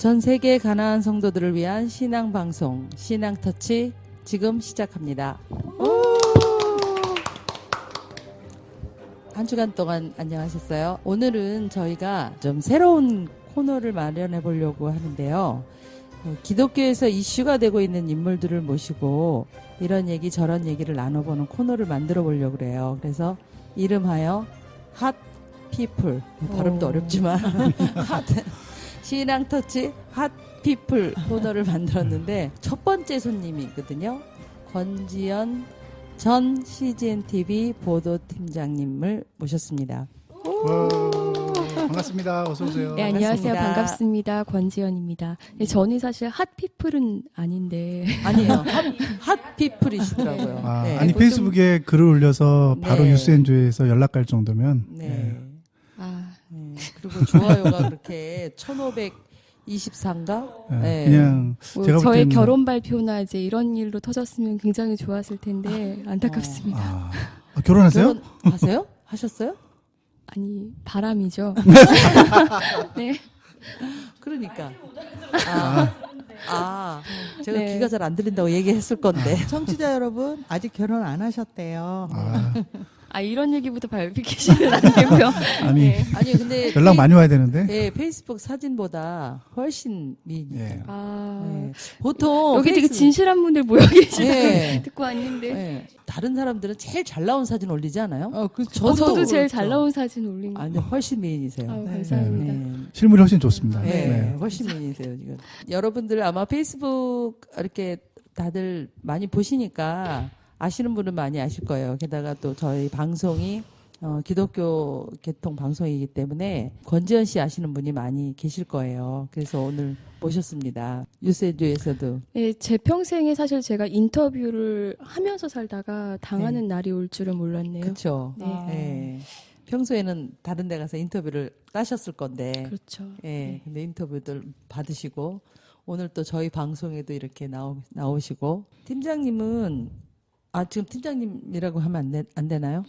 전 세계 가나안 성도들을 위한 신앙 방송 신앙터치 지금 시작합니다. 한 주간 동안 안녕하셨어요? 오늘은 저희가 좀 새로운 코너를 마련해 보려고 하는데요. 기독교에서 이슈가 되고 있는 인물들을 모시고 이런 얘기 저런 얘기를 나눠보는 코너를 만들어 보려고 그래요. 그래서 이름하여 핫 피플, 발음도 어렵지만 핫 신앙터치 핫 피플 코너를 만들었는데 첫 번째 손님이거든요. 권지연 전 CGN-TV 보도팀장님을 모셨습니다. 반갑습니다. 어서 오세요. 네, 안녕하세요. 반갑습니다. 권지연입니다. 네, 저는 사실 핫피플은 아닌데. 아니에요. 핫피플이시더라고요. 네. 아니 페이스북에 글을 올려서 바로 네. 뉴스엔조에서 연락 갈 정도면. 네. 네. 네. 그리고 좋아요가 그렇게 1524인가? 네. 그냥 제가 볼 저의 때는 결혼 발표나 이제 이런 일로 터졌으면 굉장히 좋았을 텐데 안타깝습니다. 결혼하세요? 결혼하세요? 하셨어요? 아니 바람이죠. 네. 그러니까. 제가 네. 귀가 잘 안 들린다고 얘기했을 건데. 청취자 여러분 아직 결혼 안 하셨대요. 이런 얘기부터 밝히시면 안 되고요. 아니 네. 아니 근데 연락 많이 와야 되는데. 네, 페이스북 사진보다 훨씬 미인이세요. 예. 네. 보통 여기 되게 페이스- 진실한 분들 모여 계시다고 네. 듣고 왔는데. 네. 다른 사람들은 제일 잘 나온 사진 올리지 않아요? 그렇죠. 저도 제일 그렇죠. 잘 나온 사진 올린 거. 아니 훨씬 미인이세요. 감사합니다. 네. 실물이 훨씬 좋습니다. 네, 네. 훨씬 미인이세요 지금. 여러분들 아마 페이스북 이렇게 다들 많이 보시니까 아시는 분은 많이 아실 거예요. 게다가 또 저희 방송이 기독교 계통 방송이기 때문에 권지연 씨 아시는 분이 많이 계실 거예요. 그래서 오늘 모셨습니다. 뉴스엔조에서도. 네, 제 평생에 사실 제가 인터뷰를 하면서 살다가 당하는 날이 올 줄은 몰랐네요. 그렇죠. 네. 네. 평소에는 다른 데 가서 인터뷰를 따셨을 건데. 그렇죠. 예. 네. 근데 인터뷰들 받으시고 오늘 또 저희 방송에도 이렇게 나오시고 팀장님은 지금 팀장님이라고 하면 안 되나요?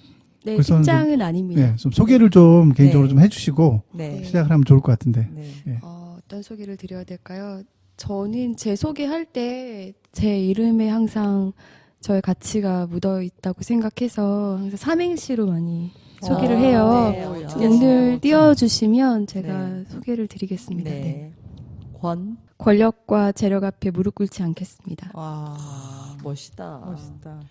네, 그래서 팀장은 아닙니다. 네, 좀 소개를 좀 개인적으로 네. 좀 해주시고 네. 시작을 하면 좋을 것 같은데. 네. 어떤 소개를 드려야 될까요? 저는 제 소개할 때 제 이름에 항상 저의 가치가 묻어 있다고 생각해서 항상 삼행시로 많이 소개를 해요. 네. 오늘 띄워주시면 제가 네. 소개를 드리겠습니다. 네. 네. 권력과 재력 앞에 무릎 꿇지 않겠습니다. 와, 멋있다. 멋있다.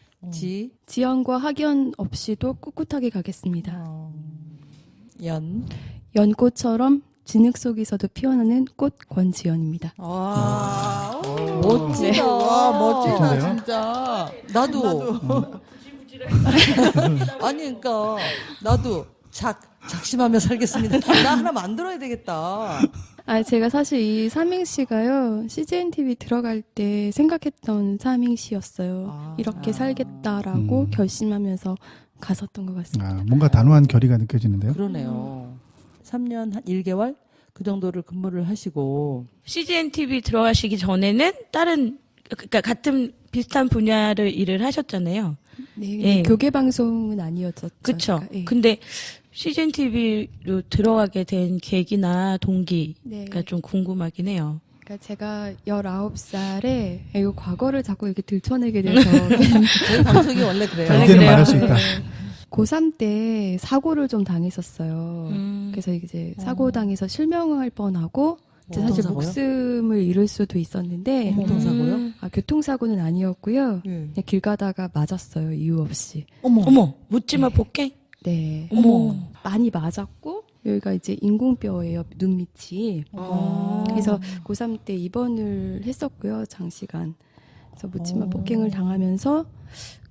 지연과 학연 없이도 꿋꿋하게 가겠습니다. 연꽃처럼 진흙 속에서도 피어나는 꽃 권지연입니다. 와, 멋지다. 와, 멋지다, 멋진데요? 진짜. 나도. 아니, 그러니까 나도 작심하며 살겠습니다. 나 하나 만들어야 되겠다. 제가 사실 이 삼행시가요, CGN-TV 들어갈 때 생각했던 삼행시였어요. 이렇게 살겠다라고 결심하면서 갔었던 것 같습니다. 뭔가 단호한 결의가 느껴지는데요. 그러네요. 3년 한 1개월 그 정도를 근무를 하시고 CGN-TV 들어가시기 전에는 그러니까 같은 비슷한 분야를 일을 하셨잖아요. 네, 예. 교계 방송은 아니었었죠. 그쵸? 제가. 예. 근데 CGN-TV로 들어가게 된 계기나 동기가 네. 좀 궁금하긴 해요. 그러니까 제가 19살에 이거 과거를 자꾸 이렇게 들춰내게 돼서 저희 방송이 원래 그래요. 자, 이제는 말할 수 있다. 고3 때 사고를 좀 당했었어요. 그래서 이제 사고 당해서 실명할 뻔하고 이제 사실 교통사고요? 목숨을 잃을 수도 있었는데 교통사고요? 교통사고는 아니었고요. 예. 그냥 길 가다가 맞았어요. 이유 없이. 어머, 묻지마 폭행? 네. 어머. 많이 맞았고 여기가 이제 인공뼈예요. 눈 밑이. 그래서 고3 때 입원을 했었고요. 장시간. 그래서 묻지마 폭행을 당하면서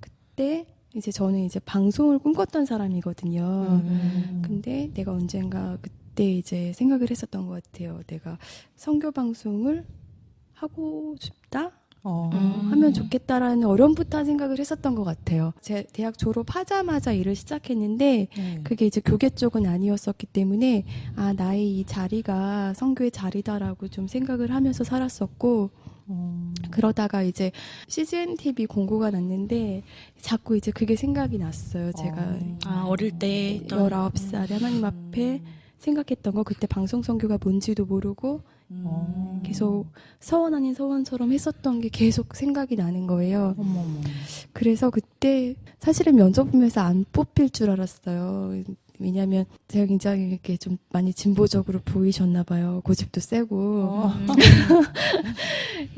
그때 이제 저는 이제 방송을 꿈꿨던 사람이거든요. 근데 내가 언젠가 그때 이제 생각을 했었던 것 같아요. 내가 선교 방송을 하고 싶다? 하면 좋겠다라는 어렴풋한 생각을 했었던 것 같아요. 제 대학 졸업하자마자 일을 시작했는데 그게 이제 교계 쪽은 아니었었기 때문에 나의 이 자리가 선교의 자리다라고 좀 생각을 하면서 살았었고 그러다가 이제 CGN-TV 공고가 났는데 자꾸 이제 그게 생각이 났어요. 제가 어릴 때 19살에 하나님 앞에 생각했던 거 그때 방송 선교가 뭔지도 모르고 계속 서원 아닌 서원처럼 했었던 게 계속 생각이 나는 거예요. 어머머. 그래서 그때 사실은 면접 보면서 안 뽑힐 줄 알았어요. 왜냐하면 제가 굉장히 이렇게 좀 많이 진보적으로 보이셨나 봐요. 고집도 세고.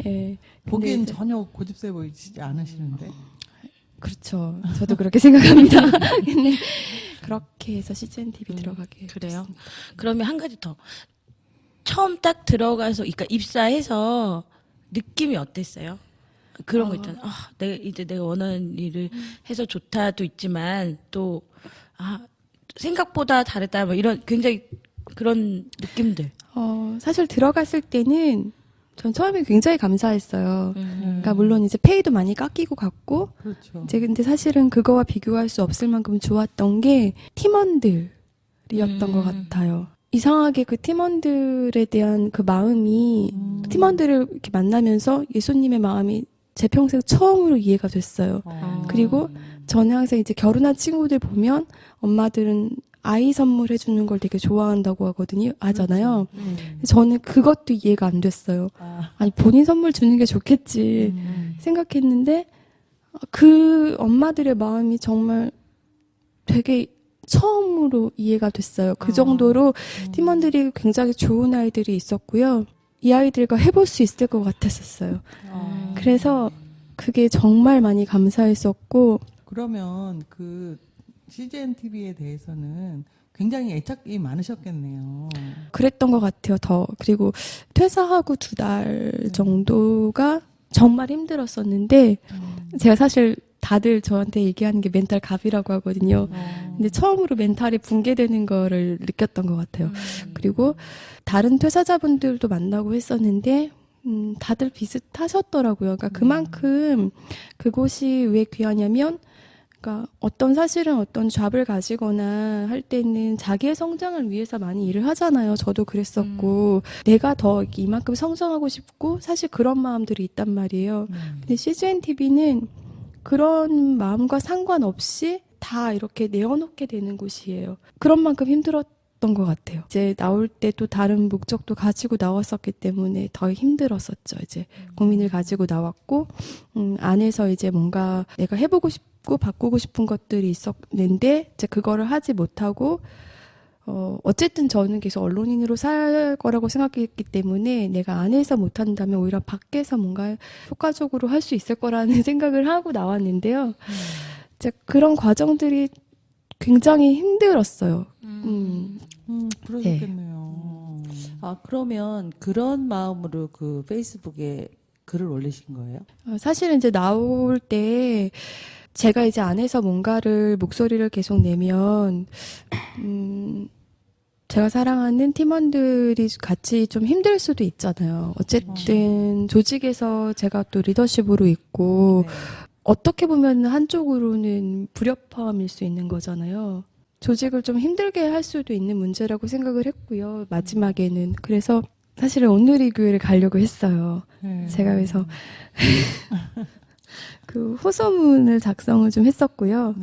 예. 보기엔 근데 이제- 전혀 고집세 보이지 않으시는데. 그렇죠. 저도 그렇게 생각합니다. 근데 그렇게 해서 CGN TV 들어가게 그래요? 됐습니다. 그러면 한 가지 더. 처음 딱 들어가서, 그러니까 입사해서 느낌이 어땠어요? 그런 거 있잖아요. 아, 내가 원하는 일을 해서 좋다도 있지만, 또, 생각보다 다르다, 뭐 이런 굉장히 그런 느낌들. 사실 들어갔을 때는 전 처음에 굉장히 감사했어요. 음. 그러니까 물론 이제 페이도 많이 깎이고 갔고 그렇죠. 이제 근데 사실은 그거와 비교할 수 없을 만큼 좋았던 게 팀원들이었던 것 같아요. 이상하게 그 팀원들에 대한 그 마음이 팀원들을 이렇게 만나면서 예수님의 마음이 제 평생 처음으로 이해가 됐어요. 그리고 저는 항상 이제 결혼한 친구들 보면 엄마들은 아이 선물해주는 걸 되게 좋아한다고 하잖아요. 저는 그것도 이해가 안 됐어요. 아니 본인 선물 주는 게 좋겠지 생각했는데 그 엄마들의 마음이 정말 되게 처음으로 이해가 됐어요. 그 정도로 팀원들이 굉장히 좋은 아이들이 있었고요. 이 아이들과 해볼 수 있을 것 같았었어요. 그래서 그게 정말 많이 감사했었고 그러면 그 CGN TV에 대해서는 굉장히 애착이 많으셨겠네요. 그랬던 것 같아요. 더 그리고 퇴사하고 2달 정도가 정말 힘들었었는데 제가 사실 다들 저한테 얘기하는 게 멘탈 갑이라고 하거든요. 근데 처음으로 멘탈이 붕괴되는 거를 느꼈던 것 같아요. 그리고 다른 퇴사자분들도 만나고 했었는데 다들 비슷하셨더라고요. 그러니까 그만큼 그곳이 왜 귀하냐면 그러니까 사실은 어떤 잡을 가지거나 할 때는 자기의 성장을 위해서 많이 일을 하잖아요. 저도 그랬었고 내가 더 이만큼 성장하고 싶고 사실 그런 마음들이 있단 말이에요. 근데 CGN TV는 그런 마음과 상관없이 다 이렇게 내어놓게 되는 곳이에요. 그런 만큼 힘들었던 것 같아요. 이제 나올 때 또 다른 목적도 가지고 나왔었기 때문에 더 힘들었었죠. 이제 고민을 가지고 나왔고 안에서 이제 뭔가 내가 해보고 싶고 바꾸고 싶은 것들이 있었는데 이제 그거를 하지 못하고 어쨌든 저는 계속 언론인으로 살 거라고 생각했기 때문에 내가 안에서 못한다면 오히려 밖에서 뭔가 효과적으로 할 수 있을 거라는 생각을 하고 나왔는데요. 이제 그런 과정들이 굉장히 힘들었어요. 그러셨겠네요. 그러면 그런 마음으로 그 페이스북에 글을 올리신 거예요? 사실은 이제 나올 때 제가 이제 안에서 뭔가를 목소리를 계속 내면 제가 사랑하는 팀원들이 같이 좀 힘들 수도 있잖아요. 어쨌든 조직에서 제가 또 리더십으로 있고 어떻게 보면 한쪽으로는 불협화음일 수 있는 거잖아요. 조직을 좀 힘들게 할 수도 있는 문제라고 생각을 했고요. 마지막에는. 그래서 사실은 온누리 교회를 가려고 했어요. 제가 그래서 그 호소문을 작성을 좀 했었고요.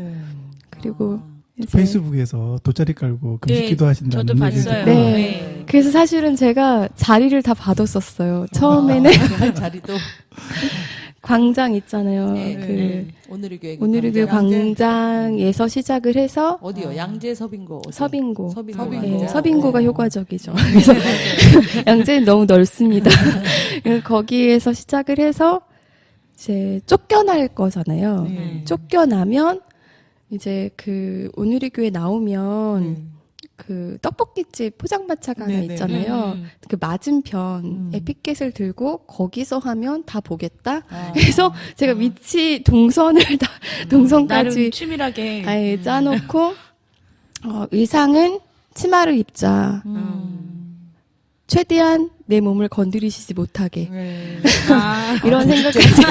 그리고 이제 페이스북에서 돗자리 깔고 금식기도 하신다는 저도 얘기를 봤어요. 듣고 네. 그래서 사실은 제가 자리를 다 받았었어요. 처음에는 할 자리도 광장 있잖아요. 오늘의 교회 오늘의 교회 광장에서 시작을 해서 어디요? 양재 서빙고 어디? 서빙고. 서빙고. 네, 서빙고가 효과적이죠. 그래서 양재는 너무 넓습니다. 거기에서 시작을 해서 이제 쫓겨날 거잖아요. 쫓겨나면 이제 그 오늘의 교회 나오면 그 떡볶이집 포장마차가 하나 네네. 있잖아요. 그 맞은편에 피켓을 들고 거기서 하면 다 보겠다. 그래서 제가 위치 동선을 다 나름 동선까지 치밀하게. 아예 짜놓고 의상은 치마를 입자. 최대한 내 몸을 건드리시지 못하게. 이런 생각까지.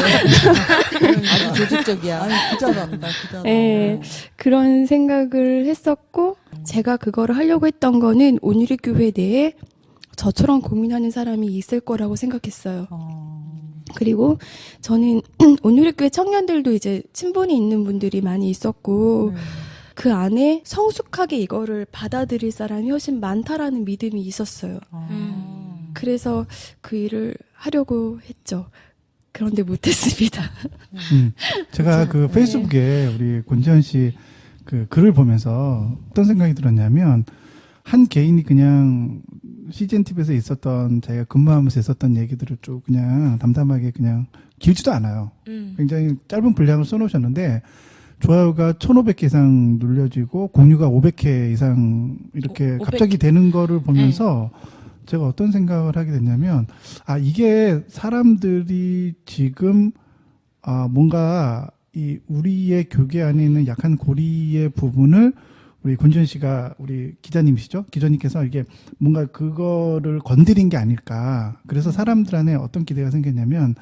아주 조직적이야. 아니, 부자란다, 부자다. 네, 그런 생각을 했었고, 제가 그거를 하려고 했던 거는 오늘의 교회 내에 저처럼 고민하는 사람이 있을 거라고 생각했어요. 그리고 저는 오늘의 교회 청년들도 이제 친분이 있는 분들이 많이 있었고, 그 안에 성숙하게 이거를 받아들일 사람이 훨씬 많다라는 믿음이 있었어요. 그래서 그 일을 하려고 했죠. 그런데 못했습니다. 제가 그 페이스북에 우리 권지현 씨 그 글을 보면서 어떤 생각이 들었냐면, 한 개인이 그냥 CGN TV에서 있었던, 자기가 근무하면서 있었던 얘기들을 쭉 그냥 담담하게 그냥 길지도 않아요. 굉장히 짧은 분량을 써놓으셨는데, 좋아요가 1,500개 이상 눌려지고 공유가 500개 이상 이렇게 500개. 갑자기 되는 거를 보면서 제가 어떤 생각을 하게 됐냐면, 이게 사람들이 지금 뭔가 이 우리의 교계 안에 있는 약한 고리의 부분을 우리 권지현 씨가, 우리 기자님이시죠? 기자님께서 이게 뭔가 그거를 건드린 게 아닐까. 그래서 사람들 안에 어떤 기대가 생겼냐면,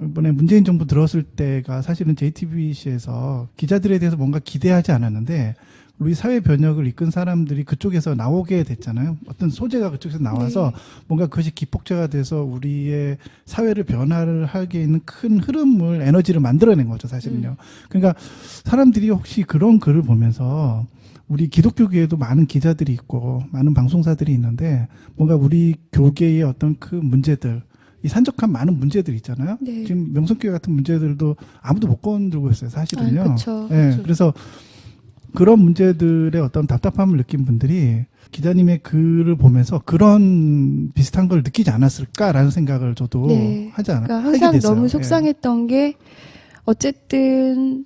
이번에 문재인 정부 들어왔을 때가 사실은 JTBC에서 기자들에 대해서 뭔가 기대하지 않았는데, 우리 사회 변혁을 이끈 사람들이 그쪽에서 나오게 됐잖아요. 어떤 소재가 그쪽에서 나와서 뭔가 그것이 기폭제가 돼서 우리의 사회를 변화를 하게 있는 큰 흐름을, 에너지를 만들어낸 거죠, 사실은요. 그러니까 사람들이 혹시 그런 글을 보면서, 우리 기독교계에도 많은 기자들이 있고 많은 방송사들이 있는데, 뭔가 우리 교계의 어떤 그 문제들, 이 산적한 많은 문제들 있잖아요. 네. 지금 명성교회 같은 문제들도 아무도 못 건들고 있어요, 사실은요. 그렇죠. 네, 그래서 그런 문제들의 어떤 답답함을 느낀 분들이 기자님의 글을 보면서 그런 비슷한 걸 느끼지 않았을까라는 생각을 저도 네. 하지 않아요. 그러니까 항상 너무 속상했던 게, 어쨌든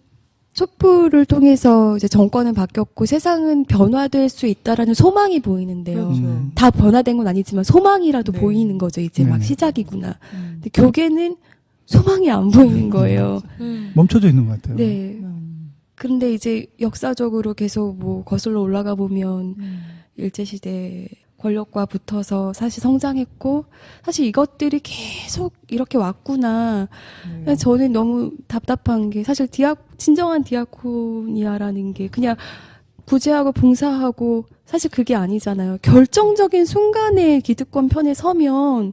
촛불을 통해서 이제 정권은 바뀌었고 세상은 변화될 수 있다라는 소망이 보이는데요. 그렇죠. 다 변화된 건 아니지만 소망이라도 네. 보이는 거죠. 이제 막 네네. 시작이구나. 근데 교계는 소망이 안 보이는 거예요. 멈춰져 있는 것 같아요. 네. 그런데 이제 역사적으로 계속 뭐 거슬러 올라가 보면 일제시대 권력과 붙어서 사실 성장했고, 사실 이것들이 계속 이렇게 왔구나. 네. 저는 너무 답답한 게, 사실 진정한 디아코니아라는 게 그냥 구제하고 봉사하고, 사실 그게 아니잖아요. 결정적인 순간에 기득권 편에 서면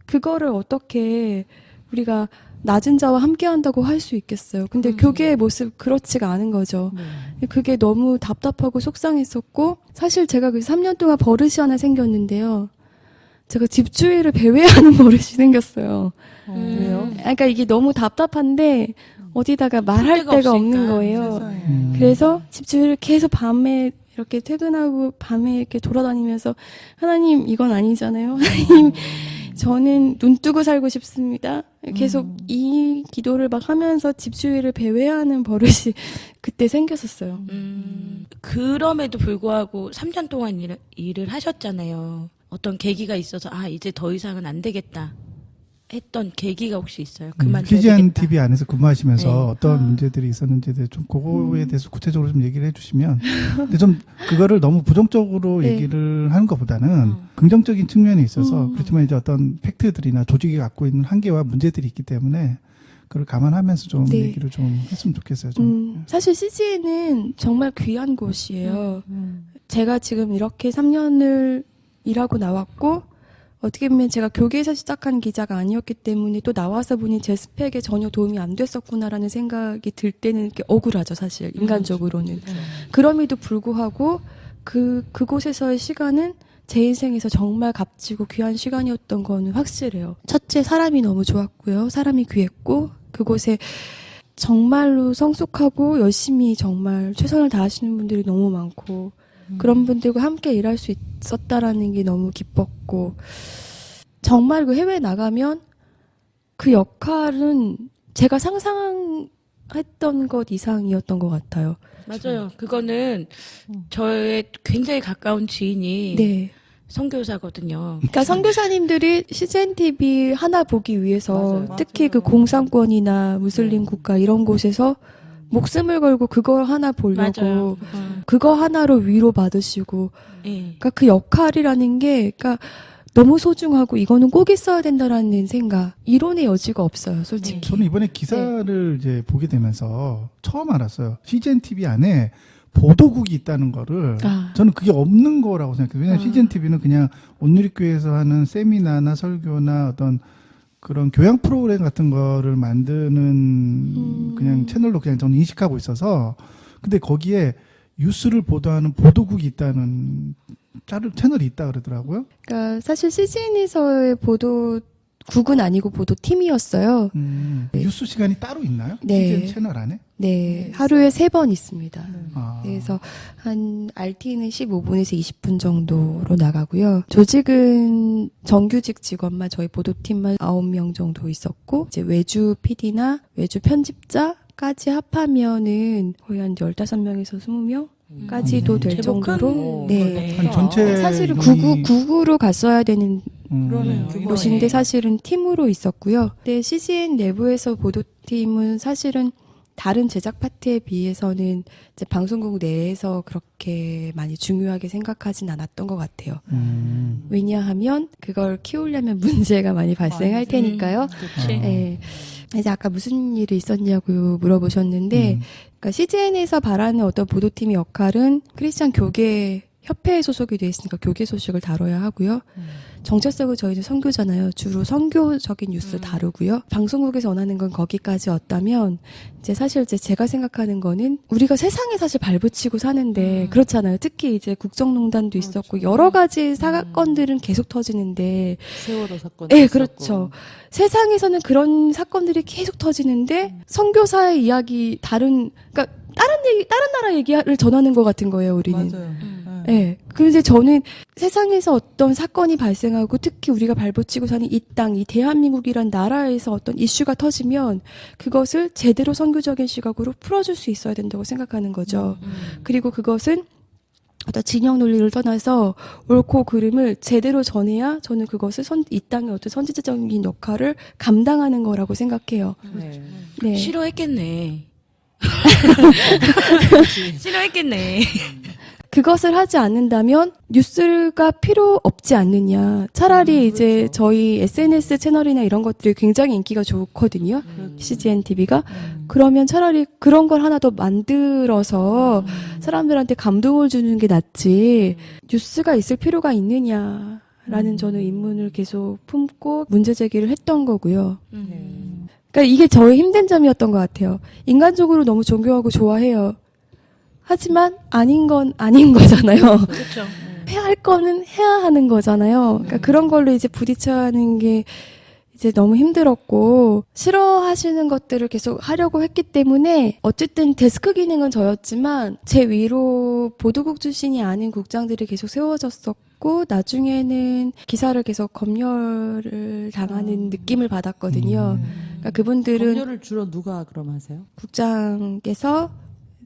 그거를 어떻게 우리가 낮은 자와 함께 한다고 할 수 있겠어요. 근데 교계의 모습 그렇지가 않은 거죠. 네. 그게 너무 답답하고 속상했었고, 사실 제가 그 3년 동안 버릇이 하나 생겼는데요. 제가 집주의를 배회하는 버릇이 생겼어요. 왜요? 그러니까 이게 너무 답답한데 어디다가 말할 데가 데가 없으니까. 없는 거예요. 세상에. 그래서 집주의를 계속 밤에 이렇게 퇴근하고 밤에 이렇게 돌아다니면서, 하나님 이건 아니잖아요. 하나님 저는 눈 뜨고 살고 싶습니다. 계속 이 기도를 막 하면서 집주의를 배회하는 버릇이 그때 생겼었어요. 그럼에도 불구하고 3년 동안 일을 하셨잖아요. 어떤 계기가 있어서 이제 더 이상은 안 되겠다 했던 계기가 혹시 있어요? 그만둬야 CGN 되겠다. TV 안에서 근무하시면서 네. 어떤 문제들이 있었는지에 대해 좀 그거에 대해서 구체적으로 좀 얘기를 해주시면. 근데 좀 그거를 너무 부정적으로 네. 얘기를 하는 것보다는 긍정적인 측면이 있어서, 그렇지만 이제 어떤 팩트들이나 조직이 갖고 있는 한계와 문제들이 있기 때문에 그걸 감안하면서 좀 네. 얘기를 좀 했으면 좋겠어요. 좀. 사실 CGN은 정말 귀한 곳이에요. 제가 지금 이렇게 3년을 일하고 나왔고, 어떻게 보면 제가 교계에서 시작한 기자가 아니었기 때문에 또 나와서 보니 제 스펙에 전혀 도움이 안 됐었구나라는 생각이 들 때는 이렇게 억울하죠, 사실 인간적으로는. 그럼에도 불구하고 그곳에서의 시간은 제 인생에서 정말 값지고 귀한 시간이었던 거는 확실해요. 첫째, 사람이 너무 좋았고요. 사람이 귀했고, 그곳에 정말로 성숙하고 열심히 정말 최선을 다하시는 분들이 너무 많고, 그런 분들과 함께 일할 수 있었다라는 게 너무 기뻤고, 정말 그 해외에 나가면 그 역할은 제가 상상했던 것 이상이었던 것 같아요. 맞아요. 그거는 저의 굉장히 가까운 지인이 네. 선교사거든요. 그러니까 선교사님들이 CGN TV 하나 보기 위해서 맞아요. 특히 그 공산권이나 무슬림 국가 이런 곳에서 목숨을 걸고 그거 하나 보려고, 맞아요. 그거 하나로 위로받으시고, 예. 그러니까 그 역할이라는 게, 그러니까 너무 소중하고 이거는 꼭 있어야 된다라는 생각, 이론의 여지가 없어요, 솔직히. 저는 이번에 기사를 이제 보게 되면서 처음 알았어요. CGN TV 안에 보도국이 있다는 거를. 저는 그게 없는 거라고 생각해요. 왜냐하면 CGN TV는 그냥 온누리교회에서 하는 세미나나 설교나 어떤 그런 교양 프로그램 같은 거를 만드는 그냥 채널로 그냥 저는 인식하고 있어서, 근데 거기에 뉴스를 보도하는 보도국이 있다는 채널이 있다 그러더라고요. 그러니까 사실 CGN에서의 보도국은 아니고 보도팀이었어요. 뉴스 시간이 따로 있나요? 네. CGN 채널 안에? 네, 하루에 3번 있습니다. 아. 그래서 한 RT는 15분에서 20분 정도로 나가고요. 조직은 정규직 직원만 저희 보도팀만 9명 정도 있었고 이제 외주 PD나 외주 편집자까지 합하면은 거의 한 15명에서 20명까지도 될 제법 정도로 큰 네. 한 전체 사실은 인원이- 구구로 갔어야 되는 그러네요. 곳인데 사실은 팀으로 있었고요. 근데 CGN 내부에서 보도팀은 사실은 다른 제작 파트에 비해서는 이제 방송국 내에서 그렇게 많이 중요하게 생각하진 않았던 것 같아요. 왜냐하면 그걸 키우려면 문제가 많이 발생할 테니까요. 그치. 네. 이제 아까 무슨 일이 있었냐고 물어보셨는데, 그러니까 CGN에서 바라는 어떤 보도팀의 역할은 크리스찬 교계 협회에 소속이 돼 있으니까 교계 소식을 다뤄야 하고요. 정체성은 저희는 선교잖아요. 주로 선교적인 뉴스 다루고요. 방송국에서 원하는 건 거기까지였다면 이제 사실 이제 제가 생각하는 거는 우리가 세상에 사실 발붙이고 사는데 그렇잖아요. 특히 이제 국정농단도 있었고 여러 가지 사건들은 계속 터지는데 세월호 사건. 네, 그렇죠. 세상에서는 그런 사건들이 계속 터지는데 선교사의 이야기 그러니까 다른 나라 얘기를 전하는 것 같은 거예요, 우리는. 맞아요. 네. 근데 저는 세상에서 어떤 사건이 발생하고 특히 우리가 발붙이고 사는 이 땅, 이 대한민국이란 나라에서 어떤 이슈가 터지면 그것을 제대로 선교적인 시각으로 풀어줄 수 있어야 된다고 생각하는 거죠. 그리고 그것은 어떤 진영 논리를 떠나서 옳고 그름을 제대로 전해야 저는 그것을 이 땅의 어떤 선지자적인 역할을 감당하는 거라고 생각해요. 네. 네. 싫어했겠네. 싫어했겠네. 그것을 하지 않는다면 뉴스가 필요 없지 않느냐. 차라리 이제 저희 SNS 채널이나 이런 것들이 굉장히 인기가 좋거든요. CGN TV가. 그러면 차라리 그런 걸 하나 더 만들어서 사람들한테 감동을 주는 게 낫지. 뉴스가 있을 필요가 있느냐라는 저는 의문을 계속 품고 문제 제기를 했던 거고요. 그러니까 이게 저의 힘든 점이었던 것 같아요. 인간적으로 너무 존경하고 좋아해요. 하지만 아닌 건 아닌 거잖아요. 그렇죠. 해야 할 거는 해야 하는 거잖아요. 그러니까 그런 걸로 이제 부딪혀야 하는 게 이제 너무 힘들었고 싫어하시는 것들을 계속 하려고 했기 때문에 어쨌든 데스크 기능은 저였지만 제 위로 보도국 출신이 아닌 국장들이 계속 세워졌었고 나중에는 기사를 계속 검열을 당하는 느낌을 받았거든요. 그러니까 그분들은 검열을 주로 누가 그럼 하세요? 국장께서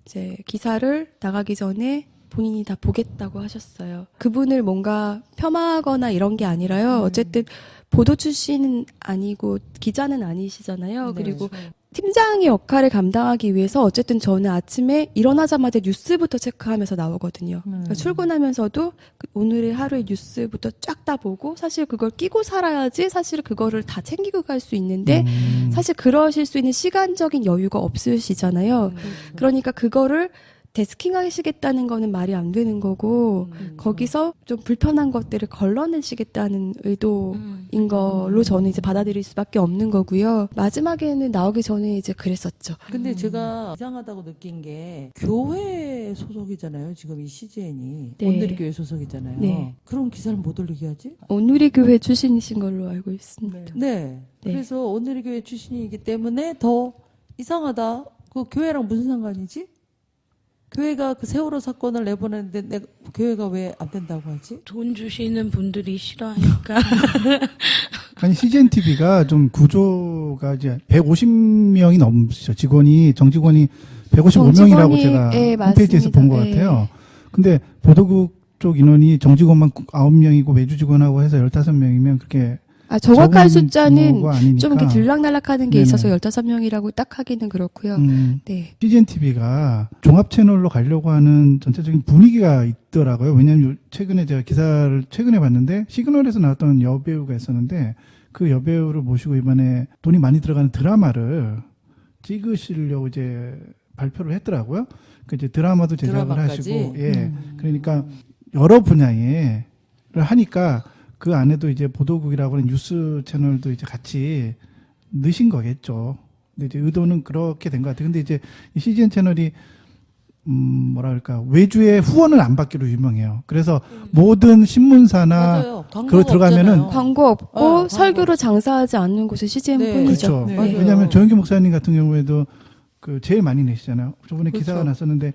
이제 기사를 나가기 전에 본인이 다 보겠다고 하셨어요. 그분을 뭔가 폄하하거나 이런 게 아니라요. 어쨌든 보도 출신은 아니고 기자는 아니시잖아요. 그리고 팀장의 역할을 감당하기 위해서 어쨌든 저는 아침에 일어나자마자 뉴스부터 체크하면서 나오거든요. 그러니까 출근하면서도 오늘의 하루의 뉴스부터 쫙 다 보고 사실 그걸 끼고 살아야지 사실 그거를 다 챙기고 갈 수 있는데 사실 그러실 수 있는 시간적인 여유가 없으시잖아요. 그러니까 그거를 데스킹 하시겠다는 거는 말이 안 되는 거고 거기서 좀 불편한 것들을 걸러내시겠다는 의도인 걸로 저는 이제 받아들일 수밖에 없는 거고요. 마지막에는 나오기 전에 이제 그랬었죠. 근데 제가 이상하다고 느낀 게 교회 소속이잖아요. 지금 이 CGN이 네. 온누리교회 소속이잖아요. 네. 그럼 기사를 못 올리게 하지? 온누리교회 출신이신 걸로 알고 있습니다. 네. 네. 그래서 온누리교회 출신이기 때문에 더 이상하다. 그 교회랑 무슨 상관이지? 교회가 그 세월호 사건을 내보냈는데 교회가 왜 안 된다고 하지? 돈 주시는 분들이 싫어하니까. 아니 CGN TV가 좀 구조가 이제 150명이 넘으시죠. 정직원이 155명이라고 정직원이, 제가 네, 홈페이지에서 맞습니다. 본 것 네. 같아요. 근데 보도국 쪽 인원이 정직원만 9명이고 외주 직원하고 해서 15명이면 그렇게 정확한 적은 숫자는 규모가 아니니까. 좀 이렇게 들락날락하는 게 네네. 있어서 15명이라고 딱 하기는 그렇고요. 네. CGN TV가 종합 채널로 가려고 하는 전체적인 분위기가 있더라고요. 왜냐하면 최근에 제가 기사를 최근에 봤는데 시그널에서 나왔던 여배우가 있었는데 그 여배우를 모시고 이번에 돈이 많이 들어가는 드라마를 찍으시려고 이제 발표를 했더라고요. 그 이제 드라마도 제작을 드라마까지? 하시고, 예. 그러니까 여러 분야를 하니까 그 안에도 이제 보도국이라고 하는 뉴스 채널도 이제 같이 넣으신 거겠죠. 근데 이제 의도는 그렇게 된 것 같아요. 근데 이제 이 CGN 채널이 뭐라 그럴까 외주의 후원을 안 받기로 유명해요. 그래서 모든 신문사나 맞아요. 그거 광고가 들어가면은 없잖아요. 광고 없고 광고 설교로 장사하지 않는 곳은 CGN뿐이죠. 그렇죠. 네. 맞아요. 왜냐하면 조영기 목사님 같은 경우에도 그 제일 많이 내시잖아요. 저번에 그렇죠. 기사가 났었는데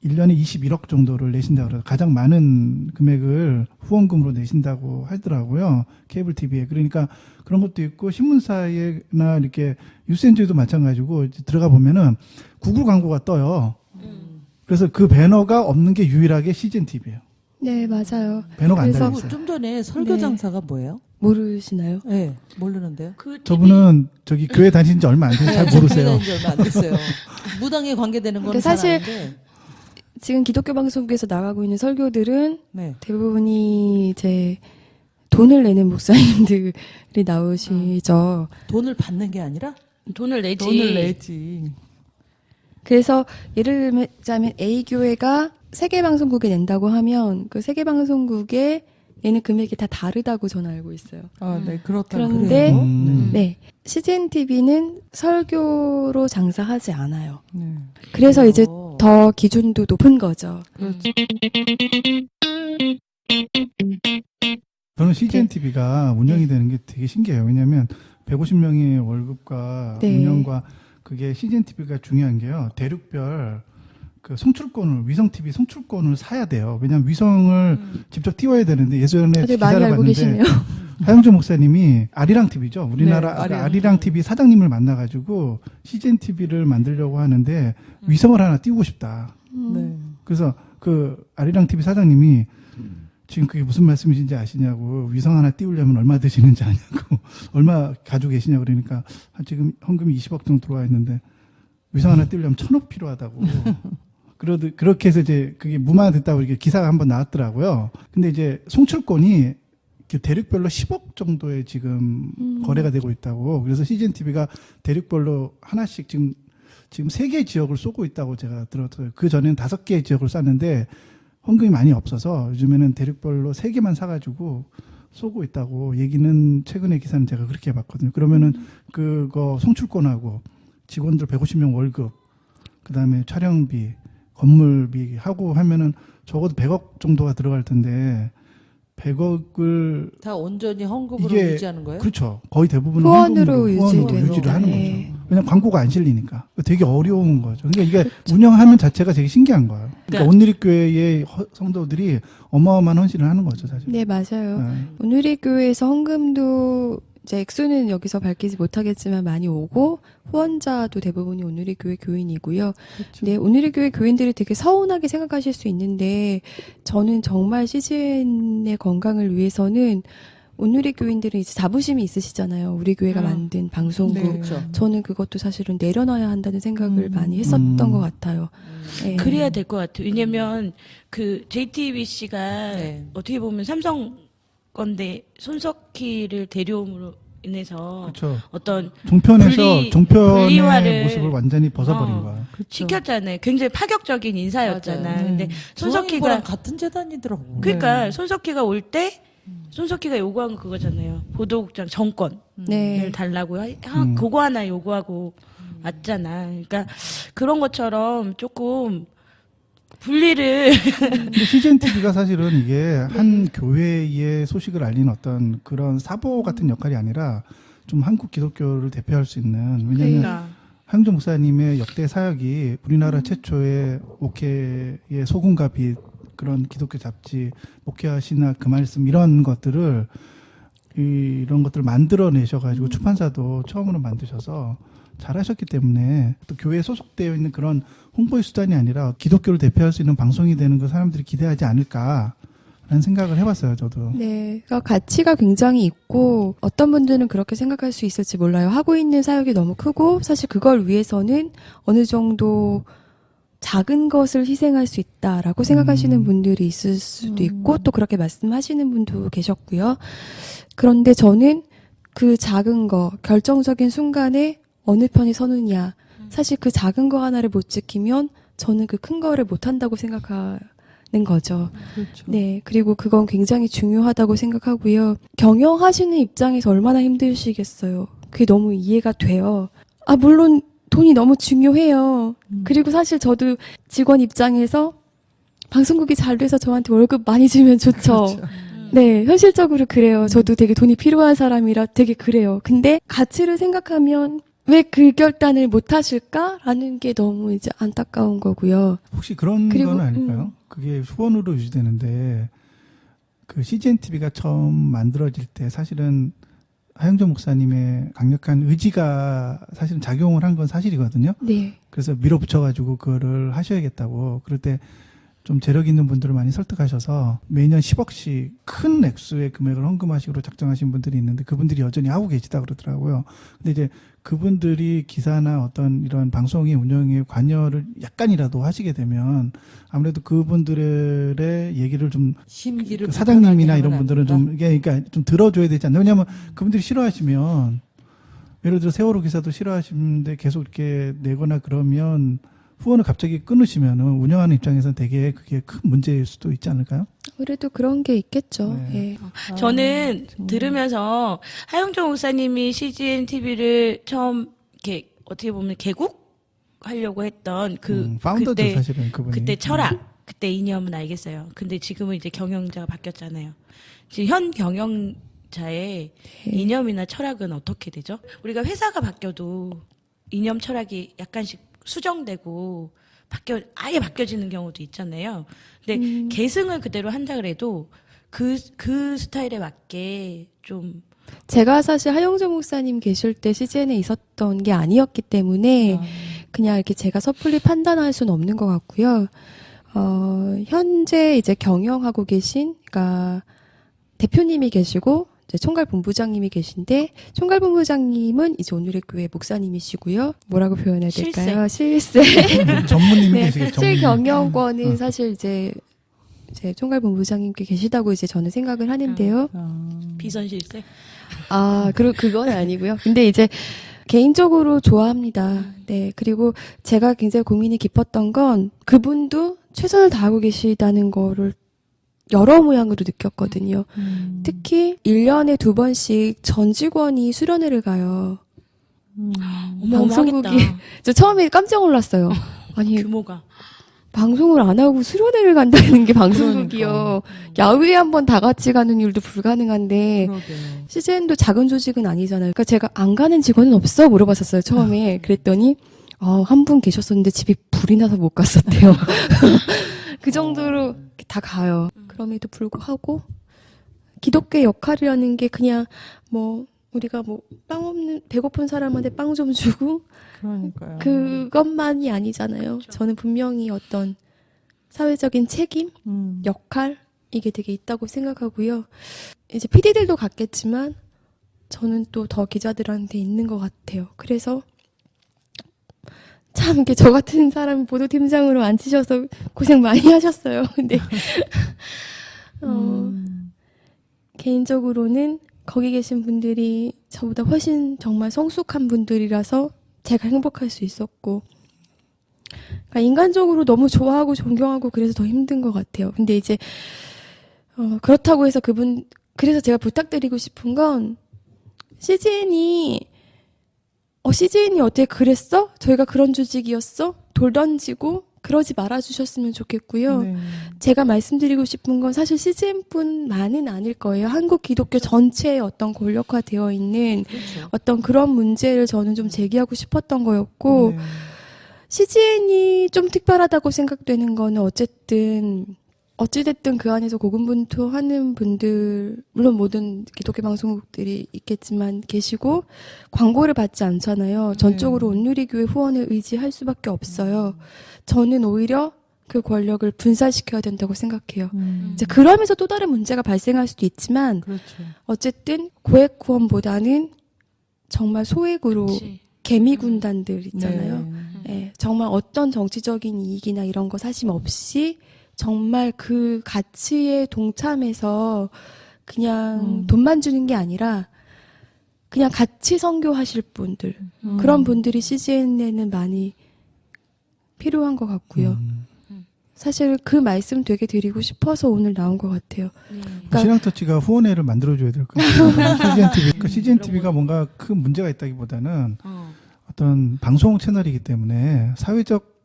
1년에 21억 정도를 내신다고 그래서 가장 많은 금액을 후원금으로 내신다고 하더라고요. 케이블 TV에. 그러니까 그런 것도 있고 신문사에나 이렇게 뉴스엔저에도 마찬가지고 이제 들어가 보면은 구글 광고가 떠요. 그래서 그 배너가 없는 게 유일하게 CGN TV예요. 네, 맞아요. 배너가 안 그래서 달려 있어요. 좀 전에 설교장사가 뭐예요? 모르시나요? 네, 모르는데요. 그 저분은 저기 교회 다니신 지 얼마 안 돼서 잘 모르세요. 지 얼마 안 됐어요. 무당에 관계되는 건 그러니까 사실 사실 지금 기독교 방송국에서 나가고 있는 설교들은 네. 대부분이 이제 돈을 내는 목사님들이 나오시죠. 돈을 받는 게 아니라 돈을 내지. 돈을 내지. 그래서 예를 들자면 A 교회가 세계 방송국에 낸다고 하면 그 세계 방송국에 내는 금액이 다 다르다고 저는 알고 있어요. 아, 네, 그렇다고. 그런데 그래요. 네, CGN TV는 설교로 장사하지 않아요. 네. 그래서 이제 어. 더 기준도 높은 거죠. 저는 CGN TV가 운영이 되는 게 되게 신기해요. 왜냐하면 150명의 월급과 네. 운영과 그게 CGN TV가 중요한 게요. 대륙별 그 송출권을 위성 TV 송출권을 사야 돼요. 왜냐하면 위성을 직접 띄워야 되는데 예전에 다들 기사를 많이 알고 봤는데 계시네요. 하영조 목사님이 아리랑 TV죠. 우리나라 네, 아리랑. 아리랑 TV 사장님을 만나가지고 CGN TV를 만들려고 하는데 위성을 하나 띄우고 싶다. 네. 그래서 그 아리랑 TV 사장님이 지금 그게 무슨 말씀이신지 아시냐고 위성 하나 띄우려면 얼마 드시는지 아냐고 얼마 가지고 계시냐고 그러니까 지금 헌금이 20억 정도 들어와 있는데 위성 하나 띄우려면 1,000억 필요하다고 그렇게 해서 이제 그게 무마됐다고 이렇게 기사가 한번 나왔더라고요. 근데 이제 송출권이 이렇게 대륙별로 10억 정도의 지금 거래가 되고 있다고. 그래서 CGN TV가 대륙별로 하나씩 지금 3개 지역을 쏘고 있다고 제가 들었어요. 그 전에는 5개의 지역을 쐈는데 헌금이 많이 없어서 요즘에는 대륙별로 3개만 사가지고 쏘고 있다고 얘기는 최근에 기사는 제가 그렇게 봤거든요. 그러면은 그거 송출권하고 직원들 150명 월급, 그 다음에 촬영비, 건물비 하고 하면은 적어도 100억 정도가 들어갈 텐데 100억을 다 온전히 헌금으로 이게 유지하는 거예요? 그렇죠. 거의 대부분 후원으로 유지를 유지되는 하는 네. 거죠. 왜냐면 광고가 안 실리니까. 되게 어려운 거죠. 그러니까 이게 운영하는 자체가 되게 신기한 거예요. 그러니까 온누리교회의 성도들이 어마어마한 헌신을 하는 거죠, 사실. 네, 맞아요. 네. 오늘의 교회에서 헌금도 이제 액수는 여기서 밝히지 못하겠지만 많이 오고 후원자도 대부분이 오늘의 교회 교인이고요. 그렇죠. 네, 오늘의 교회 교인들이 되게 서운하게 생각하실 수 있는데 저는 정말 CGN의 건강을 위해서는 오늘의 교인들은 이제 자부심이 있으시잖아요. 우리 교회가 만든 방송국. 네. 그렇죠. 저는 그것도 사실은 내려놔야 한다는 생각을 많이 했었던 것 같아요. 네. 그래야 될 것 같아요. 왜냐면 그 JTBC가 네. 어떻게 보면 삼성 건데 손석희를 데려옴으로 인해서 그렇죠. 어떤 종편의 분리화를 모습을 완전히 벗어버린 어. 거예요. 시켰잖아요. 굉장히 파격적인 인사였잖아. 맞아요. 근데 손석희랑 손석희가 같은 재단이더라고. 그러니까 손석희가 올 때 손석희가 요구한 거 그거잖아요. 보도국장 정권을 네. 달라고 그거 하나 요구하고 왔잖아. 그러니까 그런 것처럼 조금 분리를 근데 CGN TV가 사실은 이게 한 교회의 소식을 알리는 어떤 그런 사보 같은 역할이 아니라 좀 한국 기독교를 대표할 수 있는 왜냐하면 그러니까 하영조 목사님의 역대 사역이 우리나라 최초의 목회의 소금과 빛 그런 기독교 잡지 목회와 신학 그 말씀 이런 것들을 이런 것들을 만들어내셔가지고 출판사도 처음으로 만드셔서 잘하셨기 때문에 또 교회에 소속되어 있는 그런 홍보의 수단이 아니라 기독교를 대표할 수 있는 방송이 되는 거 사람들이 기대하지 않을까라는 생각을 해봤어요, 저도. 네, 그러니까 가치가 굉장히 있고 어떤 분들은 그렇게 생각할 수 있을지 몰라요. 하고 있는 사역이 너무 크고 사실 그걸 위해서는 어느 정도 작은 것을 희생할 수 있다라고 생각하시는 분들이 있을 수도 있고 또 그렇게 말씀하시는 분도 계셨고요. 그런데 저는 그 작은 거, 결정적인 순간에 어느 편이 서느냐. 사실 그 작은 거 하나를 못 지키면 저는 그 큰 거를 못 한다고 생각하는 거죠. 그렇죠. 네. 그리고 그건 굉장히 중요하다고 생각하고요. 경영하시는 입장에서 얼마나 힘드시겠어요. 그게 너무 이해가 돼요. 물론 돈이 너무 중요해요. 그리고 사실 저도 직원 입장에서 방송국이 잘 돼서 저한테 월급 많이 주면 좋죠. 그렇죠. 네, 현실적으로 그래요. 저도 되게 돈이 필요한 사람이라 되게 그래요. 근데 가치를 생각하면 왜 그 결단을 못 하실까라는 게 너무 이제 안타까운 거고요. 혹시 그런 그리고, 건 아닐까요? 그게 후원으로 유지되는데 그 CGN TV가 처음 만들어질 때 사실은 하영정 목사님의 강력한 의지가 사실은 작용을 한 건 사실이거든요. 네. 그래서 밀어붙여가지고 그거를 하셔야겠다고. 그럴 때 좀 재력 있는 분들을 많이 설득하셔서 매년 10억씩 큰 액수의 금액을 헌금하식으로 작정하신 분들이 있는데 그분들이 여전히 하고 계시다 그러더라고요. 근데 이제 그분들이 기사나 어떤 이런 방송의 운영에 관여를 약간이라도 하시게 되면 아무래도 그분들의 얘기를 좀 심기를 그 사장님이나 불편하게 이런 하면 분들은 안 좀 이게 그러니까 좀 들어줘야 되지 않나? 왜냐하면 그분들이 싫어하시면 예를 들어 세월호 기사도 싫어하시는데 계속 이렇게 내거나 그러면 후원을 갑자기 끊으시면은 운영하는 입장에서는 되게 그게 큰 문제일 수도 있지 않을까요? 아무래도 그런 게 있겠죠. 네. 예. 저는 들으면서 하영정 목사님이 CGN TV를 처음 이렇게 어떻게 보면 개국하려고 했던 파운더죠 그때 사실은 그분이. 그때 철학, 그때 이념은 알겠어요. 근데 지금은 이제 경영자가 바뀌었잖아요. 지금 현 경영자의 이념이나 철학은 어떻게 되죠? 우리가 회사가 바뀌어도 이념 철학이 약간씩 수정되고 아예 바뀌어지는 경우도 있잖아요. 근데 계승을 그대로 한다 그래도 그 스타일에 맞게 좀 제가 사실 하영정 목사님 계실 때 CGN에 있었던 게 아니었기 때문에 그냥 이렇게 제가 섣불리 판단할 수는 없는 것 같고요. 현재 이제 경영하고 계신, 그러니까 대표님이 계시고 이제 총괄본부장님이 계신데 총괄본부장님은 이제 오늘의 교회 목사님이시고요. 뭐라고 표현해야 될까요? 실세. 전무님이 네, 계시겠죠. 실경영권은 사실 이제 총괄본부장님께 계시다고 이제 저는 생각을 하는데요. 비선실세. 그건 아니고요. 근데 이제 개인적으로 좋아합니다. 네. 그리고 제가 굉장히 고민이 깊었던 건 그분도 최선을 다하고 계시다는 거를 여러 모양으로 느꼈거든요. 특히 1년에 2번씩 전 직원이 수련회를 가요. 방송국이 저 처음에 깜짝 놀랐어요. 아니 규모가 방송을 안 하고 수련회를 간다는 게 방송국이요. 야외에 한번 다 같이 가는 일도 불가능한데 그러게요. CGN도 작은 조직은 아니잖아요. 그러니까 제가 안 가는 직원은 없어 물어봤었어요. 처음에. 그랬더니 한 분 계셨었는데 집이 불이 나서 못 갔었대요. 그 정도로 다 가요. 그럼에도 불구하고 기독교의 역할이라는 게 그냥 우리가 배고픈 사람한테 빵 좀 주고 그러니까요. 그것만이 아니잖아요. 저는 분명히 어떤 사회적인 책임, 역할 이게 되게 있다고 생각하고요. 이제 PD들도 같겠지만 저는 또 더 기자들한테 있는 것 같아요. 그래서 참 이게 저 같은 사람이 보도팀장으로 앉히셔서 고생 많이 하셨어요. 근데 개인적으로는 거기 계신 분들이 저보다 훨씬 정말 성숙한 분들이라서 제가 행복할 수 있었고, 그러니까 인간적으로 너무 좋아하고 존경하고 그래서 더 힘든 것 같아요. 근데 이제 그렇다고 해서 그래서 제가 부탁드리고 싶은 건 CGN이 어떻게 그랬어? 저희가 그런 조직이었어? 돌 던지고 그러지 말아주셨으면 좋겠고요. 네. 제가 말씀드리고 싶은 건 사실 CGN뿐만은 아닐 거예요. 한국 기독교 전체에 어떤 권력화되어 있는 그렇죠. 어떤 그런 문제를 저는 좀 제기하고 싶었던 거였고, 네. CGN이 좀 특별하다고 생각되는 거는 어찌됐든 그 안에서 고군분투하는 분들, 물론 모든 기독교 방송국들이 있겠지만 계시고 광고를 받지 않잖아요. 전적으로 온누리교회 후원을 의지할 수밖에 없어요. 저는 오히려 그 권력을 분산시켜야 된다고 생각해요. 이제 그러면서 또 다른 문제가 발생할 수도 있지만 그렇죠. 어쨌든 고액 후원보다는 정말 소액으로 그치. 개미 군단들 있잖아요. 네. 예, 정말 어떤 정치적인 이익이나 이런 거 사심 없이 정말 그 가치에 동참해서 그냥 돈만 주는 게 아니라 그냥 같이 선교하실 분들, 그런 분들이 CGN에는 많이 필요한 것 같고요. 사실 그 말씀 되게 드리고 싶어서 오늘 나온 것 같아요. 그러니까 신앙터치가 후원회를 만들어줘야 될 것 같아요. CGN TV. CGN TV가 뭔가 큰 문제가 있다기보다는 어떤 방송 채널이기 때문에 사회적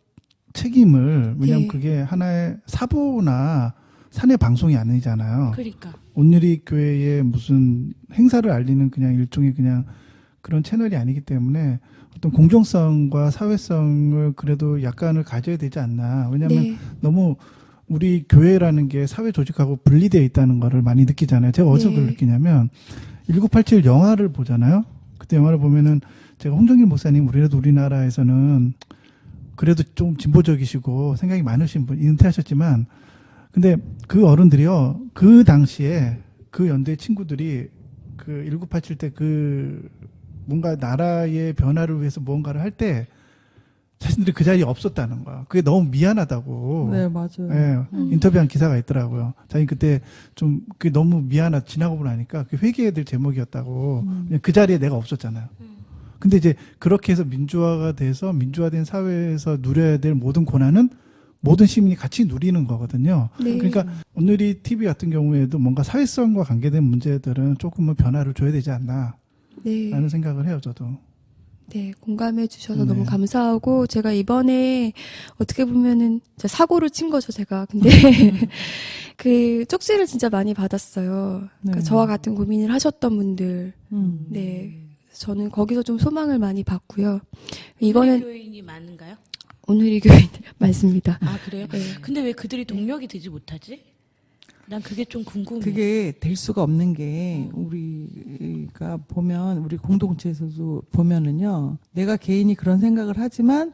책임을, 왜냐하면 네. 그게 하나의 사보나 사내 방송이 아니잖아요. 그러니까. 온누리 교회의 무슨 행사를 알리는 그냥 일종의 그냥 그런 채널이 아니기 때문에 어떤 공정성과 사회성을 그래도 약간을 가져야 되지 않나. 왜냐하면 네. 너무 우리 교회라는 게 사회 조직하고 분리되어 있다는 거를 많이 느끼잖아요. 제가 어디서 네. 그걸 느끼냐면 1987 영화를 보잖아요. 그때 영화를 보면은 제가 홍정길 목사님, 우리나라에서는 그래도 좀 진보적이시고 생각이 많으신 분, 은퇴하셨지만, 근데 그 어른들이요, 그 당시에 그 연대 친구들이 그 1987 때 그 뭔가 나라의 변화를 위해서 무언가를 할 때 자신들이 그 자리에 없었다는 거야. 그게 너무 미안하다고. 네, 맞아요. 예, 인터뷰한 기사가 있더라고요. 자기 그때 좀 그게 너무 미안하다, 지나고 나니까 그 회개해야 될 제목이었다고. 그냥 그 자리에 내가 없었잖아요. 근데 이제 그렇게 해서 민주화가 돼서 민주화된 사회에서 누려야 될 모든 고난은 모든 시민이 같이 누리는 거거든요. 네. 그러니까 오늘이 TV 같은 경우에도 뭔가 사회성과 관계된 문제들은 조금은 변화를 줘야 되지 않나 네. 라는 생각을 해요, 저도. 네, 공감해 주셔서 네. 너무 감사하고, 제가 이번에 어떻게 보면은 진짜 사고를 친 거죠, 제가. 근데 그 쪽지를 진짜 많이 받았어요. 그러니까 네. 저와 같은 고민을 하셨던 분들. 음. 네. 저는 거기서 좀 소망을 많이 받고요. 이거는 이거는 교인이 많은가요? 오늘이 교인 맞습니다. 아 그래요? 네. 근데 왜 그들이 동력이 되지 못하지? 난 그게 좀 궁금해. 그게 될 수가 없는 게 우리가 보면 우리 공동체에서도 보면은요. 내가 개인이 그런 생각을 하지만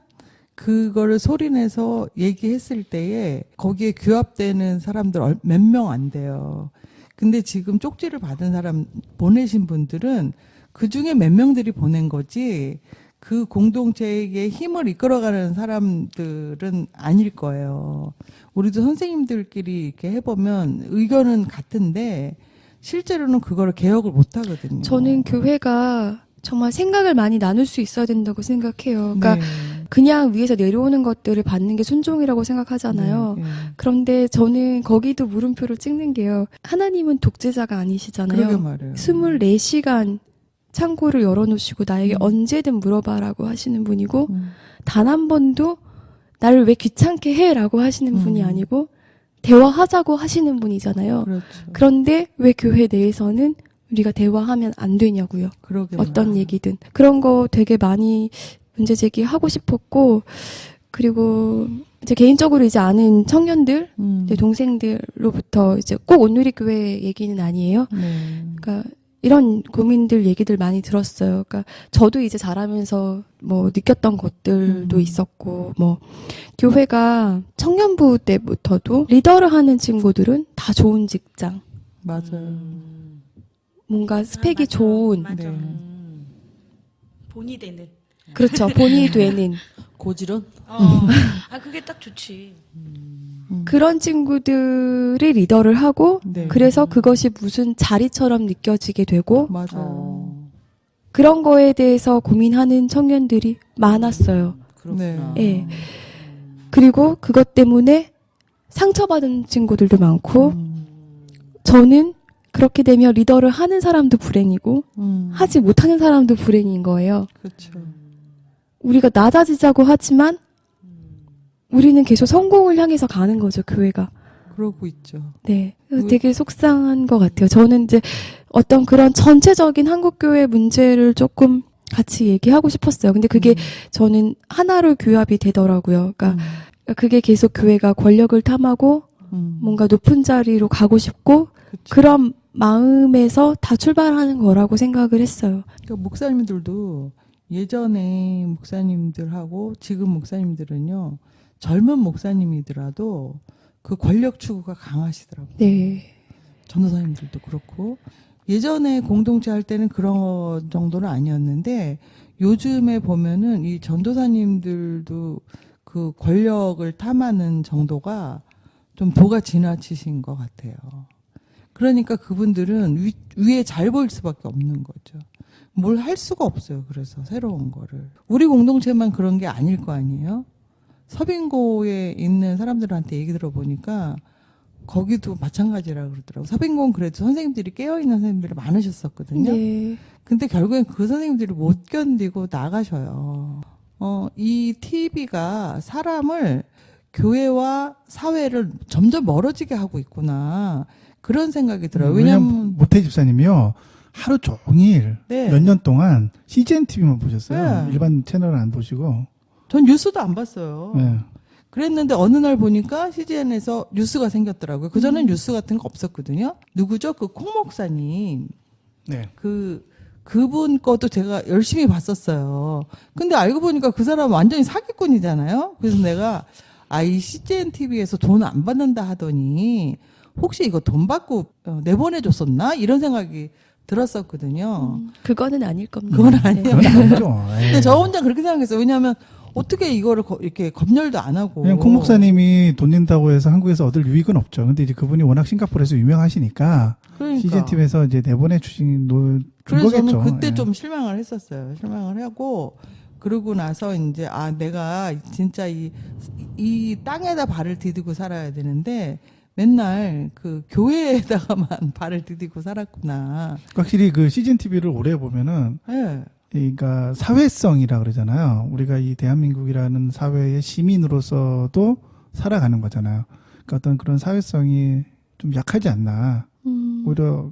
그거를 소리내서 얘기했을 때에 거기에 규합되는 사람들 몇 명 안 돼요. 근데 지금 쪽지를 받은 사람 보내신 분들은 그 중에 몇 명들이 보낸 거지 그 공동체의 힘을 이끌어가는 사람들은 아닐 거예요. 우리도 선생님들끼리 이렇게 해보면 의견은 같은데 실제로는 그거를 개혁을 못 하거든요. 저는 교회가 정말 생각을 많이 나눌 수 있어야 된다고 생각해요. 그러니까 네. 그냥 위에서 내려오는 것들을 받는 게 순종이라고 생각하잖아요. 네, 네. 그런데 저는 거기도 물음표를 찍는 게요. 하나님은 독재자가 그러게 아니시잖아요. 말해요. 24시간 창고를 열어놓으시고 나에게 언제든 물어봐라고 하시는 분이고 단 한 번도 나를 왜 귀찮게 해라고 하시는 분이 아니고 대화하자고 하시는 분이잖아요. 그렇죠. 그런데 왜 교회 내에서는 우리가 대화하면 안 되냐고요. 그러게 어떤 말해요. 얘기든. 그런 거 되게 많이 문제 제기하고 싶었고, 그리고 이제 개인적으로 이제 아는 청년들, 내 동생들로부터 이제 꼭 온누리 교회 얘기는 아니에요. 네. 그러니까 이런 고민들 얘기들 많이 들었어요. 그러니까 저도 이제 자라면서 뭐 느꼈던 것들도 있었고, 뭐 교회가 청년부 때부터도 리더를 하는 친구들은 다 좋은 직장, 맞아요. 뭔가 스펙이 맞아. 좋은, 맞아. 네. 본이 되는. 그렇죠. 본이 되는 고지론? 아 그게 딱 좋지. 그런 친구들이 리더를 하고, 네. 그래서 그것이 무슨 자리처럼 느껴지게 되고, 맞아요. 그런 거에 대해서 고민하는 청년들이 많았어요. 그렇구나. 예. 그리고 그것 때문에 상처받은 친구들도 많고, 저는 그렇게 되면 리더를 하는 사람도 불행이고, 하지 못하는 사람도 불행인 거예요. 그렇죠. 우리가 낮아지자고 하지만, 우리는 계속 성공을 향해서 가는 거죠, 교회가. 그러고 있죠. 네. 그래서 되게 속상한 것 같아요. 저는 이제 어떤 그런 전체적인 한국교회 문제를 조금 같이 얘기하고 싶었어요. 근데 그게 저는 하나로 규합이 되더라고요. 그러니까 그게 계속 교회가 권력을 탐하고 뭔가 높은 자리로 가고 싶고 그쵸. 그런 마음에서 다 출발하는 거라고 생각을 했어요. 그러니까 목사님들도 예전에 목사님들하고 지금 목사님들은요 젊은 목사님이더라도 그 권력 추구가 강하시더라고요. 네. 전도사님들도 그렇고 예전에 공동체 할 때는 그런 정도는 아니었는데 요즘에 보면은 이 전도사님들도 그 권력을 탐하는 정도가 좀 도가 지나치신 것 같아요. 그러니까 그분들은 위에 잘 보일 수밖에 없는 거죠. 뭘 할 수가 없어요. 그래서 새로운 거를. 우리 공동체만 그런 게 아닐 거 아니에요? 서빙고에 있는 사람들한테 얘기 들어보니까 거기도 마찬가지라 그러더라고. 서빙공 그래도 선생님들이 깨어있는 선생님들이 많으셨었거든요. 네. 근데 결국엔 그 선생님들이 못 견디고 나가셔요. 이 TV가 사람을 교회와 사회를 점점 멀어지게 하고 있구나. 그런 생각이 들어요. 왜냐면 모태 집사님이요. 하루 종일 네. 몇 년 동안 CGN TV만 보셨어요. 네. 일반 채널을 안 보시고. 전 뉴스도 안 봤어요. 네. 그랬는데 어느 날 보니까 CGN에서 뉴스가 생겼더라고요. 그전엔 뉴스 같은 거 없었거든요. 누구죠? 그 콩 목사님. 네. 그분 것도 제가 열심히 봤었어요. 근데 알고 보니까 그 사람 완전히 사기꾼이잖아요. 그래서 내가 이 CGN TV에서 돈 안 받는다 하더니 혹시 이거 돈 받고 내보내줬었나? 이런 생각이 들었었거든요. 그거는 아닐 겁니다. 그건 아니에요. 그건 아니죠. 근데 저 혼자 그렇게 생각했어요. 왜냐하면 어떻게 이거를 이렇게 검열도 안 하고. 그냥 콩 목사님이 돈 낸다고 해서 한국에서 얻을 유익은 없죠. 근데 이제 그분이 워낙 싱가포르에서 유명하시니까 그러니까. CGN TV에서 이제 내보내 주신 준 그래서 거겠죠. 저는 그때 예. 좀 실망을 했었어요. 실망을 하고 그러고 나서 이제 내가 진짜 이 땅에다 발을 디디고 살아야 되는데 맨날 그 교회에다가만 발을 디디고 살았구나. 확실히 그 CGN TV를 오래 보면은 예. 그러니까 사회성이라 그러잖아요. 우리가 이 대한민국이라는 사회의 시민으로서도 살아가는 거잖아요. 그러니까 어떤 그런 사회성이 좀 약하지 않나. 오히려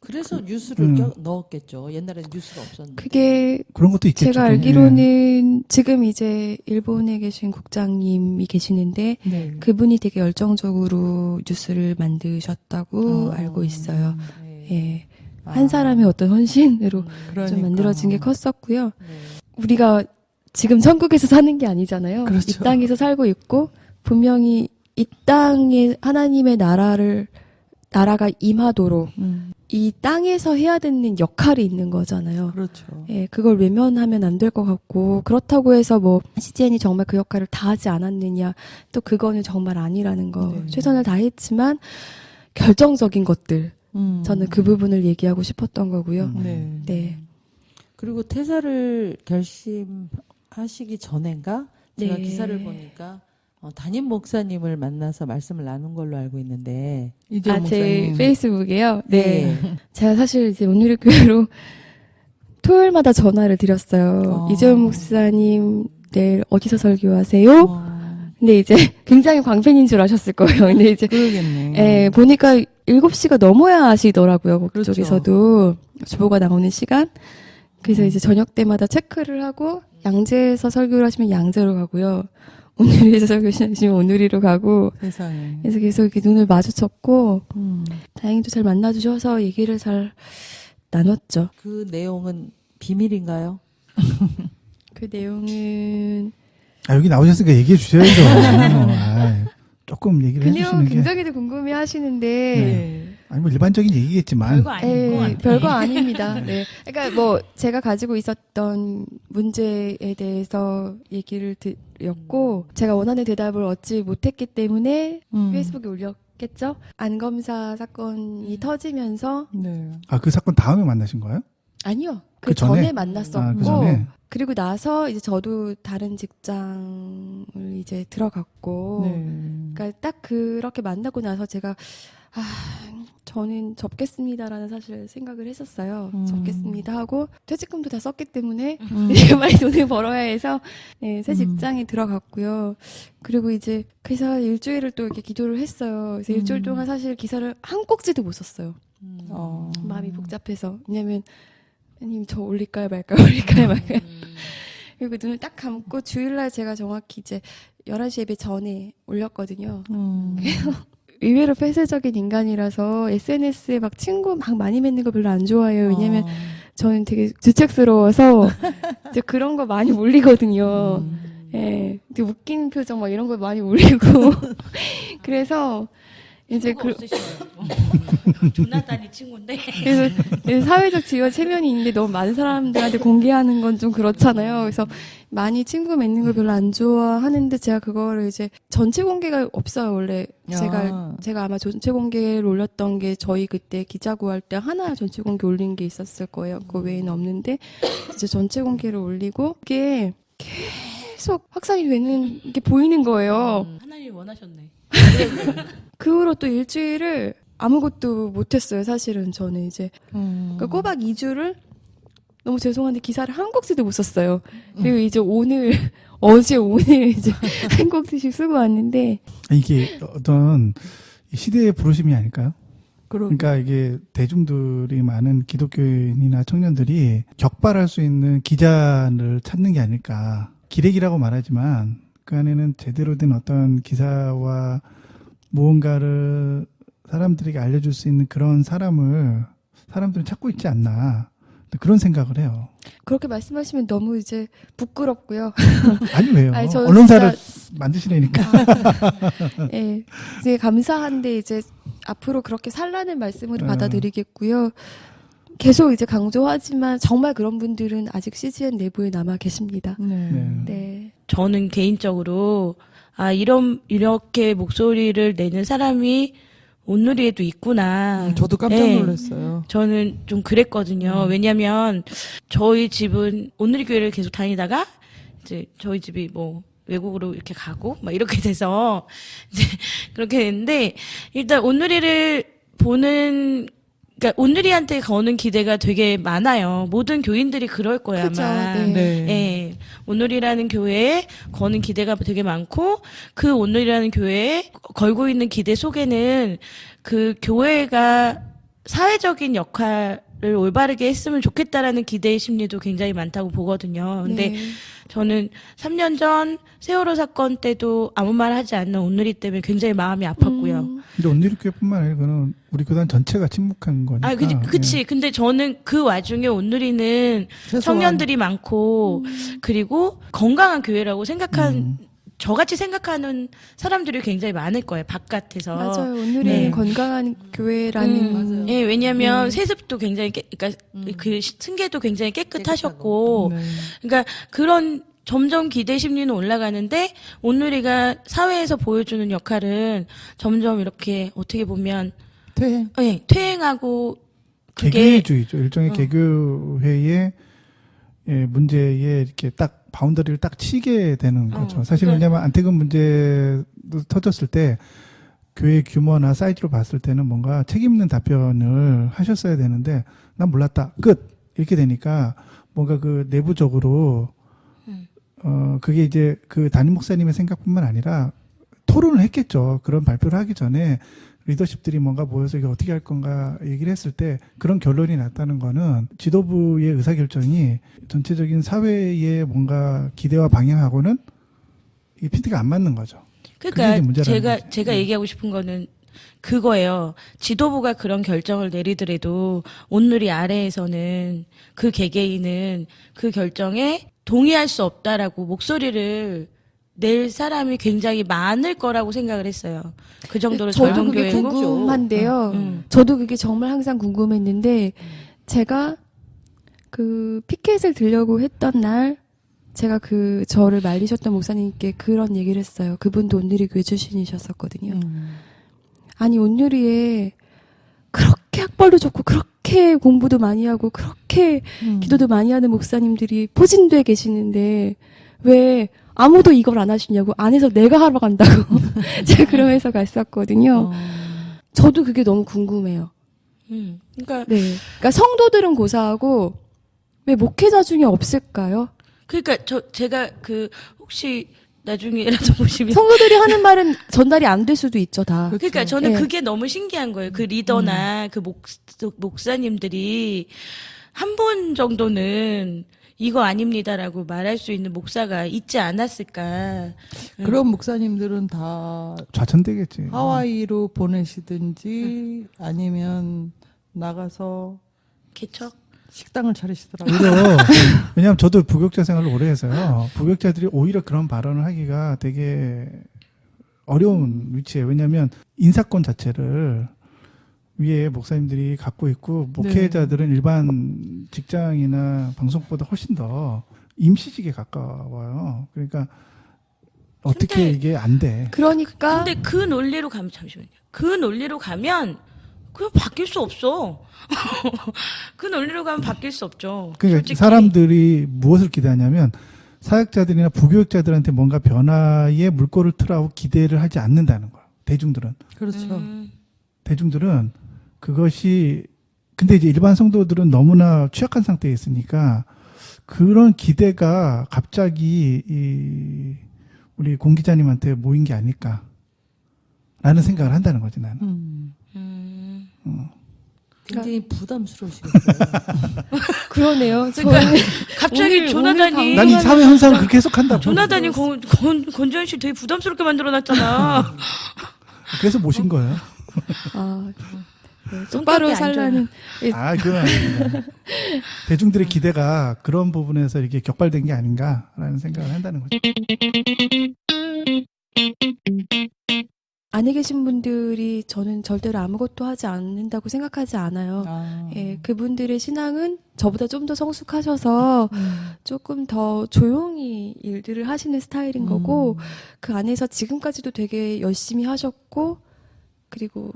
그래서 뉴스를 넣었겠죠. 옛날에는 뉴스가 없었는데. 그게 그런 것도 있겠죠. 제가 예. 알기로는 지금 이제 일본에 계신 국장님이 계시는데 네. 그분이 되게 열정적으로 뉴스를 만드셨다고 아. 알고 있어요. 네. 예. 한 사람의 어떤 헌신으로 그러니까. 좀 만들어진 게 컸었고요. 네. 우리가 지금 천국에서 사는 게 아니잖아요. 그렇죠. 이 땅에서 살고 있고 분명히 이 땅에 하나님의 나라가 임하도록 이 땅에서 해야 되는 역할이 있는 거잖아요. 그렇죠. 예, 그걸 외면하면 안 될 것 같고 그렇다고 해서 뭐 CGN이 정말 그 역할을 다 하지 않았느냐 또 그거는 정말 아니라는 거 네. 최선을 다했지만 결정적인 것들 저는 그 부분을 얘기하고 싶었던 거고요. 네. 네. 그리고 퇴사를 결심하시기 전인가 제가 네. 기사를 보니까 담임 목사님을 만나서 말씀을 나눈 걸로 알고 있는데 이재용 제 목사님. 페이스북에요. 네. 제가 사실 이제 온누리 교회로 토요일마다 전화를 드렸어요. 이재용 목사님 내일 어디서 설교하세요? 근데 이제 굉장히 광팬인 줄 아셨을 거예요. 근데 이제 그러겠네. 예, 보니까 7시가 넘어야 아시더라고요. 그렇죠. 그쪽에서도 주보가 나오는 시간. 그래서 이제 저녁 때마다 체크를 하고 양재에서 설교를 하시면 양재로 가고요. 온누리에서 설교하시면 온누리로 가고. 세상에. 그래서 계속 이렇게 눈을 마주쳤고 다행히도 잘 만나주셔서 얘기를 잘 나눴죠. 그 내용은 비밀인가요? 그 내용은 여기 나오셨으니까 얘기해 주셔야죠. 조금 얘기를 그 내용 해주시는 게. 굉장히 궁금해 하시는데 네. 아니 뭐 일반적인 얘기겠지만. 별거 아닌 것 같아. 별거 아닙니다. 네. 그러니까 뭐 제가 가지고 있었던 문제에 대해서 얘기를 드렸고 제가 원하는 대답을 얻지 못했기 때문에 페이스북에 올렸겠죠. 안검사 사건이 터지면서 네. 그 사건 다음에 만나신 거예요? 아니요. 그 그 전에 전에? 만났었고 그 전에? 그리고 나서 이제 저도 다른 직장을 이제 들어갔고 네. 그러니까 딱 그렇게 만나고 나서 제가 저는 접겠습니다라는 사실 생각을 했었어요. 접겠습니다 하고 퇴직금도 다 썼기 때문에 이제 빨리 돈을 벌어야 해서 네, 새 직장에 들어갔고요. 그리고 이제 그래서 일주일을 또 이렇게 기도를 했어요. 그래서 일주일 동안 사실 기사를 한 꼭지도 못 썼어요. 마음이 복잡해서. 왜냐면 아님 저 올릴까요 말까요 올릴까요 말까요. 그리고 눈을 딱 감고 주일날 제가 정확히 이제 11시 예배 전에 올렸거든요. 의외로 폐쇄적인 인간이라서 SNS에 막 친구 막 많이 맺는 거 별로 안 좋아해요. 왜냐면 저는 되게 주책스러워서 이제 그런 거 많이 올리거든요. 예. 되게 웃긴 표정 막 이런 거 많이 올리고. 그래서 이제 조나단이 친구인데. 그래서 사회적 지원 체면이 있는데 너무 많은 사람들한테 공개하는 건 좀 그렇잖아요. 그래서 많이 친구 맺는 걸 별로 안 좋아하는데 제가 그거를 이제 전체 공개가 없어요. 원래 제가 아마 전체 공개를 올렸던 게 저희 그때 기자 구할 때 하나 전체 공개 올린 게 있었을 거예요. 그 외에는 없는데 이제 전체 공개를 올리고 그게 계속 확산이 되는 게 보이는 거예요. 하나님이 원하셨네. 그 후로 또 일주일을 아무것도 못했어요. 사실은 저는 이제 그러니까 꼬박 2주를 너무 죄송한데 기사를 한 곡지도 못 썼어요. 그리고 이제 오늘 어제 오늘 이제 한 곡씩 쓰고 왔는데 이게 어떤 시대의 부르심이 아닐까요? 그러니까 그러니까 이게 대중들이 많은 기독교인이나 청년들이 격발할 수 있는 기자를 찾는 게 아닐까. 기레기라고 말하지만 그 안에는 제대로 된 어떤 기사와 무언가를 사람들에게 알려줄 수 있는 그런 사람을 사람들은 찾고 있지 않나. 그런 생각을 해요. 그렇게 말씀하시면 너무 이제 부끄럽고요. 아니 왜요? 아니, 저는 언론사를 만드시라니까. 예, 이제 감사한데 이제 앞으로 그렇게 살라는 말씀으로 받아들이겠고요. 계속 이제 강조하지만 정말 그런 분들은 아직 CGN 내부에 남아 계십니다. 네. 네. 저는 개인적으로 이렇게 목소리를 내는 사람이 온누리에도 있구나. 저도 깜짝 네. 놀랐어요. 저는 좀 그랬거든요. 왜냐면 저희 집은 온누리 교회를 계속 다니다가 이제 저희 집이 뭐 외국으로 이렇게 가고 막 이렇게 돼서 이제 그렇게 됐는데 일단 온누리를 보는 그러니까 온누리한테 거는 기대가 되게 많아요. 모든 교인들이 그럴 거예요, 그죠, 아마. 네. 네. 예. 온누리라는 교회에 거는 기대가 되게 많고 그 온누리라는 교회에 걸고 있는 기대 속에는 그 교회가 사회적인 역할을 올바르게 했으면 좋겠다라는 기대의 심리도 굉장히 많다고 보거든요. 근데 네. 저는 3년 전 세월호 사건 때도 아무 말 하지 않는 온누리 때문에 굉장히 마음이 아팠고요. 근데 온누리교회뿐만 아니라 그는 우리 교단 전체가 침묵한 거니까. 아, 그치. 근데 저는 그 와중에 온누리는 최소한. 청년들이 많고, 그리고 건강한 교회라고 생각한, 저같이 생각하는 사람들이 굉장히 많을 거예요, 바깥에서. 맞아요. 오늘은 네. 건강한 교회라는 예, 왜냐면 세습도 굉장히, 그러니까 그 승계도 굉장히 깨끗하셨고, 네. 그러니까 그런 점점 기대 심리는 올라가는데, 온누리가 사회에서 보여주는 역할은 점점 이렇게 어떻게 보면, 퇴행. 예, 퇴행하고, 그게 개교회주의죠. 일종의 개교회의 문제에 이렇게 딱 바운더리를 딱 치게 되는 거죠. 사실 왜냐하면 안태근 문제도 터졌을 때 교회 규모나 사이즈로 봤을 때는 뭔가 책임 있는 답변을 하셨어야 되는데 난 몰랐다. 끝. 이렇게 되니까 뭔가 그 내부적으로 그게 이제 그 담임 목사님의 생각뿐만 아니라 토론을 했겠죠. 그런 발표를 하기 전에 리더십들이 뭔가 모여서 이게 어떻게 할 건가 얘기를 했을 때 그런 결론이 났다는 거는 지도부의 의사결정이 전체적인 사회의 뭔가 기대와 방향하고는 이 피트가 안 맞는 거죠. 그게 이제 그러니까 문제라는 거지. 제가 얘기하고 싶은 거는 그거예요. 지도부가 그런 결정을 내리더라도 온누리 아래에서는 그 개개인은 그 결정에 동의할 수 없다라고 목소리를 낼 사람이 굉장히 많을 거라고 생각을 했어요. 그 정도로 저도 젊은 그게 교회고. 궁금한데요. 저도 그게 정말 항상 궁금했는데 제가 그 피켓을 들려고 했던 날 제가 그 저를 말리셨던 목사님께 그런 얘기를 했어요. 그분도 온누리 교회 출신이셨었거든요. 아니 온누리에 그렇게 학벌도 좋고 그렇게 공부도 많이 하고 그렇게 기도도 많이 하는 목사님들이 포진돼 계시는데 왜 아무도 이걸 안 하시냐고 안에서 내가 하러 간다고 제가 그러면서 갔었거든요. 저도 그게 너무 궁금해요. 그러니까 네, 그러니까 성도들은 고사하고 왜 목회자 중에 없을까요? 그러니까 제가 그 혹시 나중에라도 보시면 성도들이 하는 말은 전달이 안 될 수도 있죠, 다. 그러니까 저는 네. 그게 너무 신기한 거예요. 그 리더나 그 목사님들이 한 분 정도는 이거 아닙니다라고 말할 수 있는 목사가 있지 않았을까. 그런 목사님들은 다 좌천되겠지. 하와이로 보내시든지 아니면 나가서 개척? 식당을 차리시더라고요. 오히려 왜냐하면 저도 부교육자 생활을 오래 해서요. 부교육자들이 오히려 그런 발언을 하기가 되게 어려운 위치예요. 왜냐하면 인사권 자체를 위에 목사님들이 갖고 있고 목회자들은 일반 직장이나 방송보다 훨씬 더 임시직에 가까워요. 그러니까 어떻게 근데 이게 안 돼. 그러니까 근데 그 논리로 가면 잠시만요. 그 논리로 가면 그냥 바뀔 수 없어. 그 논리로 가면 바뀔 수 없죠. 그러니까 솔직히. 사람들이 무엇을 기대하냐면 사역자들이나 부교육자들한테 뭔가 변화의 물꼬를 트라고 기대를 하지 않는다는 거예요. 대중들은. 그렇죠. 대중들은 그것이 근데 이제 일반 성도들은 너무나 취약한 상태에 있으니까 그런 기대가 갑자기 우리 공 기자님한테 모인 게 아닐까라는 생각을 한다는 거지 나는. 굉장히 부담스러우시겠어요. 그러네요. 그러니까 갑자기 오늘 조나단이 난 이 사회 현상을 그렇게 해석한다고. 조나단이 권지현 씨 되게 부담스럽게 만들어놨잖아. 그래서 모신 거예요. 아, 네, 똑바로 성격이 안 살라는 그건 아닙니다. 대중들의 기대가 그런 부분에서 이렇게 격발된 게 아닌가라는 생각을 한다는 거죠. 안에 계신 분들이 저는 절대로 아무것도 하지 않는다고 생각하지 않아요. 예, 그분들의 신앙은 저보다 좀 더 성숙하셔서 조금 더 조용히 일들을 하시는 스타일인 거고 그 안에서 지금까지도 되게 열심히 하셨고 그리고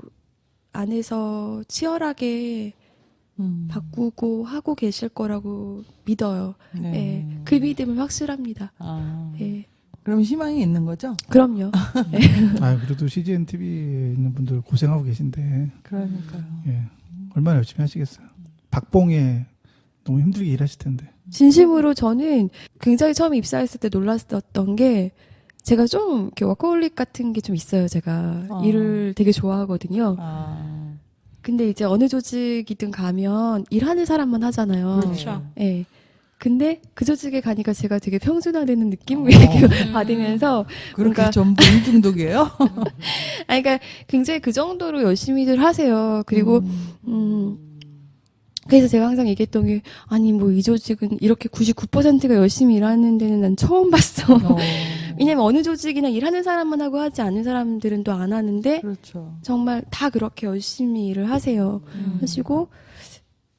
안에서 치열하게 바꾸고 하고 계실 거라고 믿어요. 네. 예, 그 믿음은 확실합니다. 예, 그럼 희망이 있는 거죠? 그럼요. 그래도 CGN TV에 있는 분들 고생하고 계신데, 그러니까요. 예, 얼마나 열심히 하시겠어요. 박봉에 너무 힘들게 일하실 텐데. 진심으로 저는 굉장히 처음에 입사했을 때 놀랐었던 게 제가 좀 이렇게 워커홀릭 같은 게 좀 있어요. 제가 일을 되게 좋아하거든요. 근데 이제 어느 조직이든 가면 일하는 사람만 하잖아요. 그렇죠. 예. 근데 그 조직에 가니까 제가 되게 평준화되는 느낌을 이렇게 받으면서 그렇게 뭔가 전부 일중독이에요? 그러니까 굉장히 그 정도로 열심히들 하세요. 그리고 그래서 제가 항상 얘기했던 게 아니 뭐 이 조직은 이렇게 99%가 열심히 일하는 데는 난 처음 봤어. 왜냐면 어느 조직이나 일하는 사람만 하고 하지 않는 사람들은 또 안 하는데 그렇죠. 정말 다 그렇게 열심히 일을 하세요. 하시고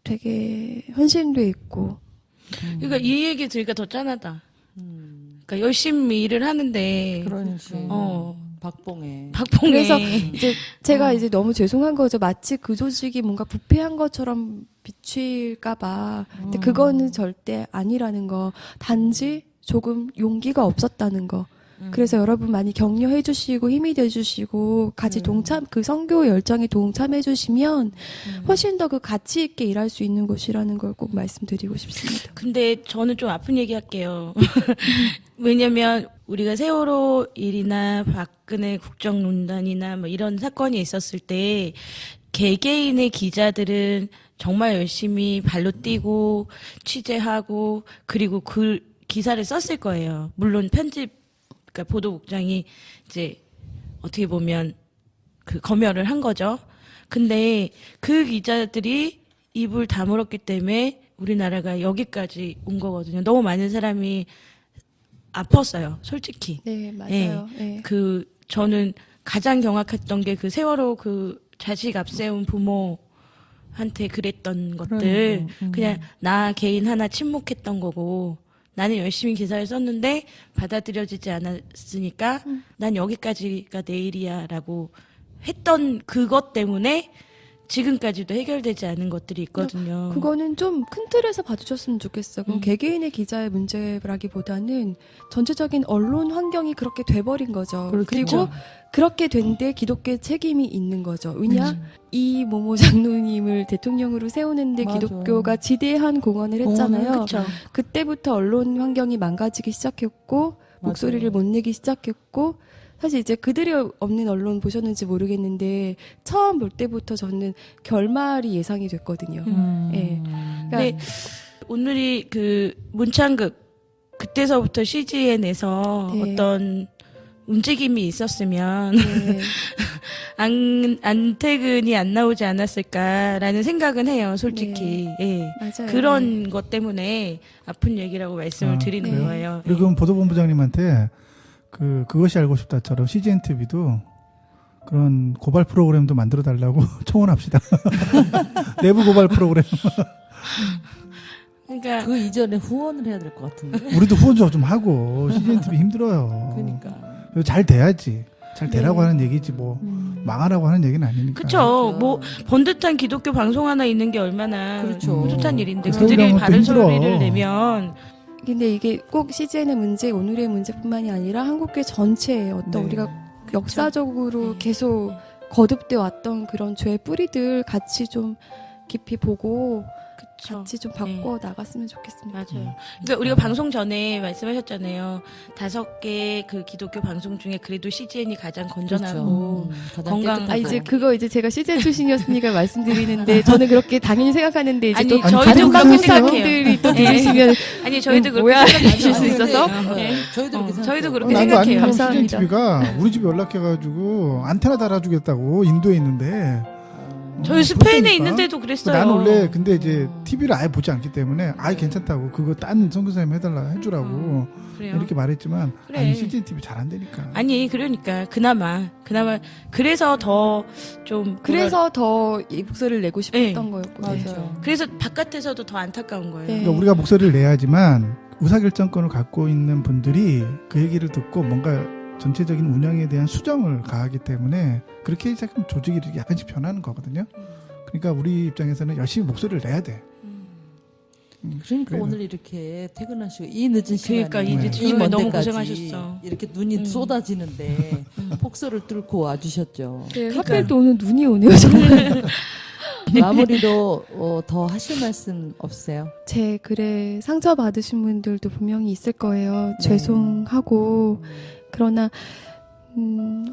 되게 헌신도 있고. 그러니까 이 얘기 들으니까 더 짠하다. 그러니까 열심히 일을 하는데 그러니까. 박봉에. 그래서 이제 제가 이제 너무 죄송한 거죠. 마치 그 조직이 뭔가 부패한 것처럼 비추일까봐. 근데 그거는 절대 아니라는 거. 단지 조금 용기가 없었다는 거. 그래서 여러분 많이 격려해 주시고 힘이 돼 주시고 같이 그 선교 열정에 동참해 주시면 훨씬 더 그 가치 있게 일할 수 있는 곳이라는 걸 꼭 말씀드리고 싶습니다. 근데 저는 좀 아픈 얘기 할게요. 왜냐면 우리가 세월호 일이나 박근혜 국정농단이나 뭐 이런 사건이 있었을 때 개개인의 기자들은 정말 열심히 발로 뛰고 취재하고 그리고 그 기사를 썼을 거예요. 물론 그러니까 보도국장이 이제 어떻게 보면 그 검열을 한 거죠. 근데 그 기자들이 입을 다물었기 때문에 우리나라가 여기까지 온 거거든요. 너무 많은 사람이 아팠어요, 솔직히. 네, 맞아요. 네. 저는 가장 경악했던 게 그 세월호 그 자식 앞세운 부모한테 그랬던 것들. 그냥 나 개인 하나 침묵했던 거고. 나는 열심히 기사를 썼는데 받아들여지지 않았으니까 난 여기까지가 내 일이야라고 했던 그것 때문에 지금까지도 해결되지 않은 것들이 있거든요. 그거는 좀 큰 틀에서 봐주셨으면 좋겠어요. 그건 개개인의 기자의 문제라기보다는 전체적인 언론 환경이 그렇게 돼버린 거죠. 그렇겠죠. 그리고 그렇게 된 데 기독교의 책임이 있는 거죠. 왜냐? 이 모모 장로님을 대통령으로 세우는데 맞아. 기독교가 지대한 공헌을 했잖아요. 그렇죠. 그때부터 언론 환경이 망가지기 시작했고 목소리를 못 내기 시작했고 사실 이제 그들이 없는 언론 보셨는지 모르겠는데 처음 볼 때부터 저는 결말이 예상이 됐거든요. 예. 그러니까 근데 오늘이 그 문창극 그때서부터 CGN에서 네. 어떤 움직임이 있었으면 네. 안태근이 안 나오지 않았을까라는 생각은 해요, 솔직히. 예. 맞아요. 그런 것 때문에 아픈 얘기라고 말씀을 드리는 네. 거예요. 그리고 그럼 보도본부장님한테 그것이 알고 싶다처럼 CGN TV도 그런 고발 프로그램도 만들어 달라고 청원합시다. 내부 고발 프로그램. 그러니까 그 이전에 후원을 해야 될 것 같은데. 우리도 후원 좀 하고 CGN TV 힘들어요. 그러니까. 잘 돼야지. 잘 되라고 하는 얘기지 뭐 망하라고 하는 얘기는 아니니까. 그렇죠. 뭐 번듯한 기독교 방송 하나 있는 게 얼마나 그렇죠. 뿌듯한 일인데 그 그들이 서울형은 또 바른 힘들어. 소리를 내면 근데 이게 꼭 CGN의 문제, 오늘의 문제뿐만이 아니라 한국계 전체의 어떤 네. 우리가 역사적으로 네. 계속 거듭돼 왔던 그런 죄의 뿌리들 같이 좀 깊이 보고 그쵸. 같이 좀 바꿔 나갔으면 좋겠습니다. 맞아요. 그러니까 우리가 방송 전에 말씀하셨잖아요. 5개 그 기독교 방송 중에 그래도 CGN이 가장 건전하고 가장 건강하고. 깨끗하고. 아 이제 그거 이제 제가 CGN 출신이었으니까 말씀드리는데 저는 그렇게 당연히 생각하는데 이제 아니, 또 저희도 다른 그렇게 방송사분들이 또 생각해요. 들으시면 아니 저희도 그렇게 뭐야 생각해요. 하실 수 있어서 네. 저희도 그렇게 생각해요. 저희도 그렇게 나도 생각해요. 아니면 감사합니다. CGN TV가 우리 집에 연락해가지고 안테나 달아주겠다고 인도에 있는데 저희 스페인에 그렇다니까. 있는데도 그랬어요. 나는 원래 근데 이제 TV를 아예 보지 않기 때문에 아예 괜찮다고 그거 딴 선교사님 해주라고 그래요. 이렇게 말했지만 그래. 아니 CGN TV 잘 안 되니까. 아니 그러니까 그나마 그래서 더 좀 그래서 더 이 목소리를 내고 싶었던 네. 거였고 맞아요. 그래서 바깥에서도 더 안타까운 거예요. 네. 그러니까 우리가 목소리를 내야지만 의사결정권을 갖고 있는 분들이 그 얘기를 듣고 뭔가 전체적인 운영에 대한 수정을 가하기 때문에 그렇게 조금 조직이 약간씩 변하는 거거든요. 그러니까 우리 입장에서는 열심히 목소리를 내야 돼. 그러니까 그래요. 오늘 이렇게 퇴근하시고 이 늦은 시간에 그러니까 이 늦은 시간에 먼 너무 데까지 고생하셨어. 이렇게 눈이 쏟아지는데 폭설을 뚫고 와주셨죠. 네, 그러니까. 하필 또 오늘 눈이 오네요 정말. 마무리도 더 하실 말씀 없으세요? 제 글에 상처 받으신 분들도 분명히 있을 거예요. 네. 죄송하고 그러나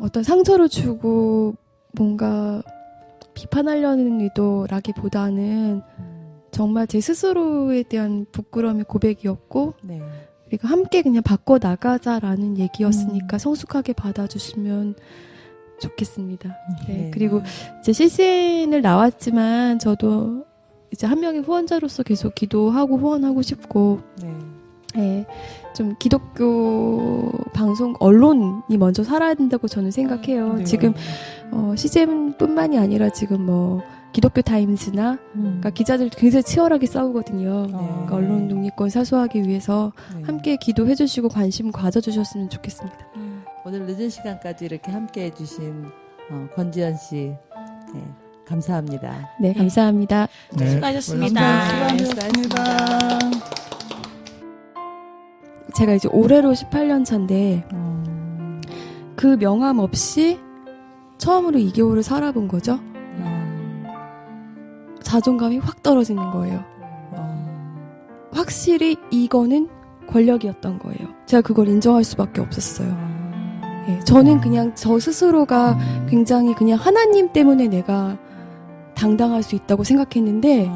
어떤 상처를 주고 뭔가 비판하려는 의도라기보다는 정말 제 스스로에 대한 부끄러움의 고백이었고 네. 우리가 함께 그냥 바꿔 나가자라는 얘기였으니까 성숙하게 받아주시면 좋겠습니다. 네. 네. 그리고 이제 CCN을 나왔지만 저도 이제 한 명의 후원자로서 계속 기도하고 후원하고 싶고 네. 네, 좀 기독교 방송 언론이 먼저 살아야 된다고 저는 생각해요. 네. 지금 CGN뿐만이 아니라 지금 뭐 기독교 타임즈나 그러니까 기자들 굉장히 치열하게 싸우거든요. 그러니까 언론 독립권 사수하기 위해서 네. 함께 기도해 주시고 관심 가져주셨으면 좋겠습니다. 오늘 늦은 시간까지 이렇게 함께 해주신 권지연 씨 네, 감사합니다. 네, 감사합니다. 네. 수고하셨습니다. 수고하셨습니다. 제가 이제 올해로 18년 차인데 그 명함 없이 처음으로 2개월을 살아본 거죠. 자존감이 확 떨어지는 거예요. 확실히 이거는 권력이었던 거예요. 제가 그걸 인정할 수밖에 없었어요. 예, 저는 그냥 저 스스로가 굉장히 그냥 하나님 때문에 내가 당당할 수 있다고 생각했는데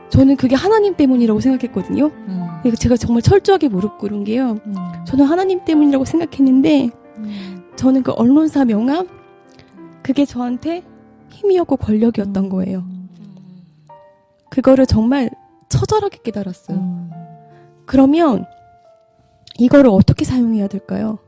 저는 그게 하나님 때문이라고 생각했거든요. 그러니까 제가 정말 철저하게 무릎 꿇은 게요. 저는 하나님 때문이라고 생각했는데 저는 그 언론사 명함 그게 저한테 힘이었고 권력이었던 거예요. 그거를 정말 처절하게 깨달았어요. 그러면 이거를 어떻게 사용해야 될까요?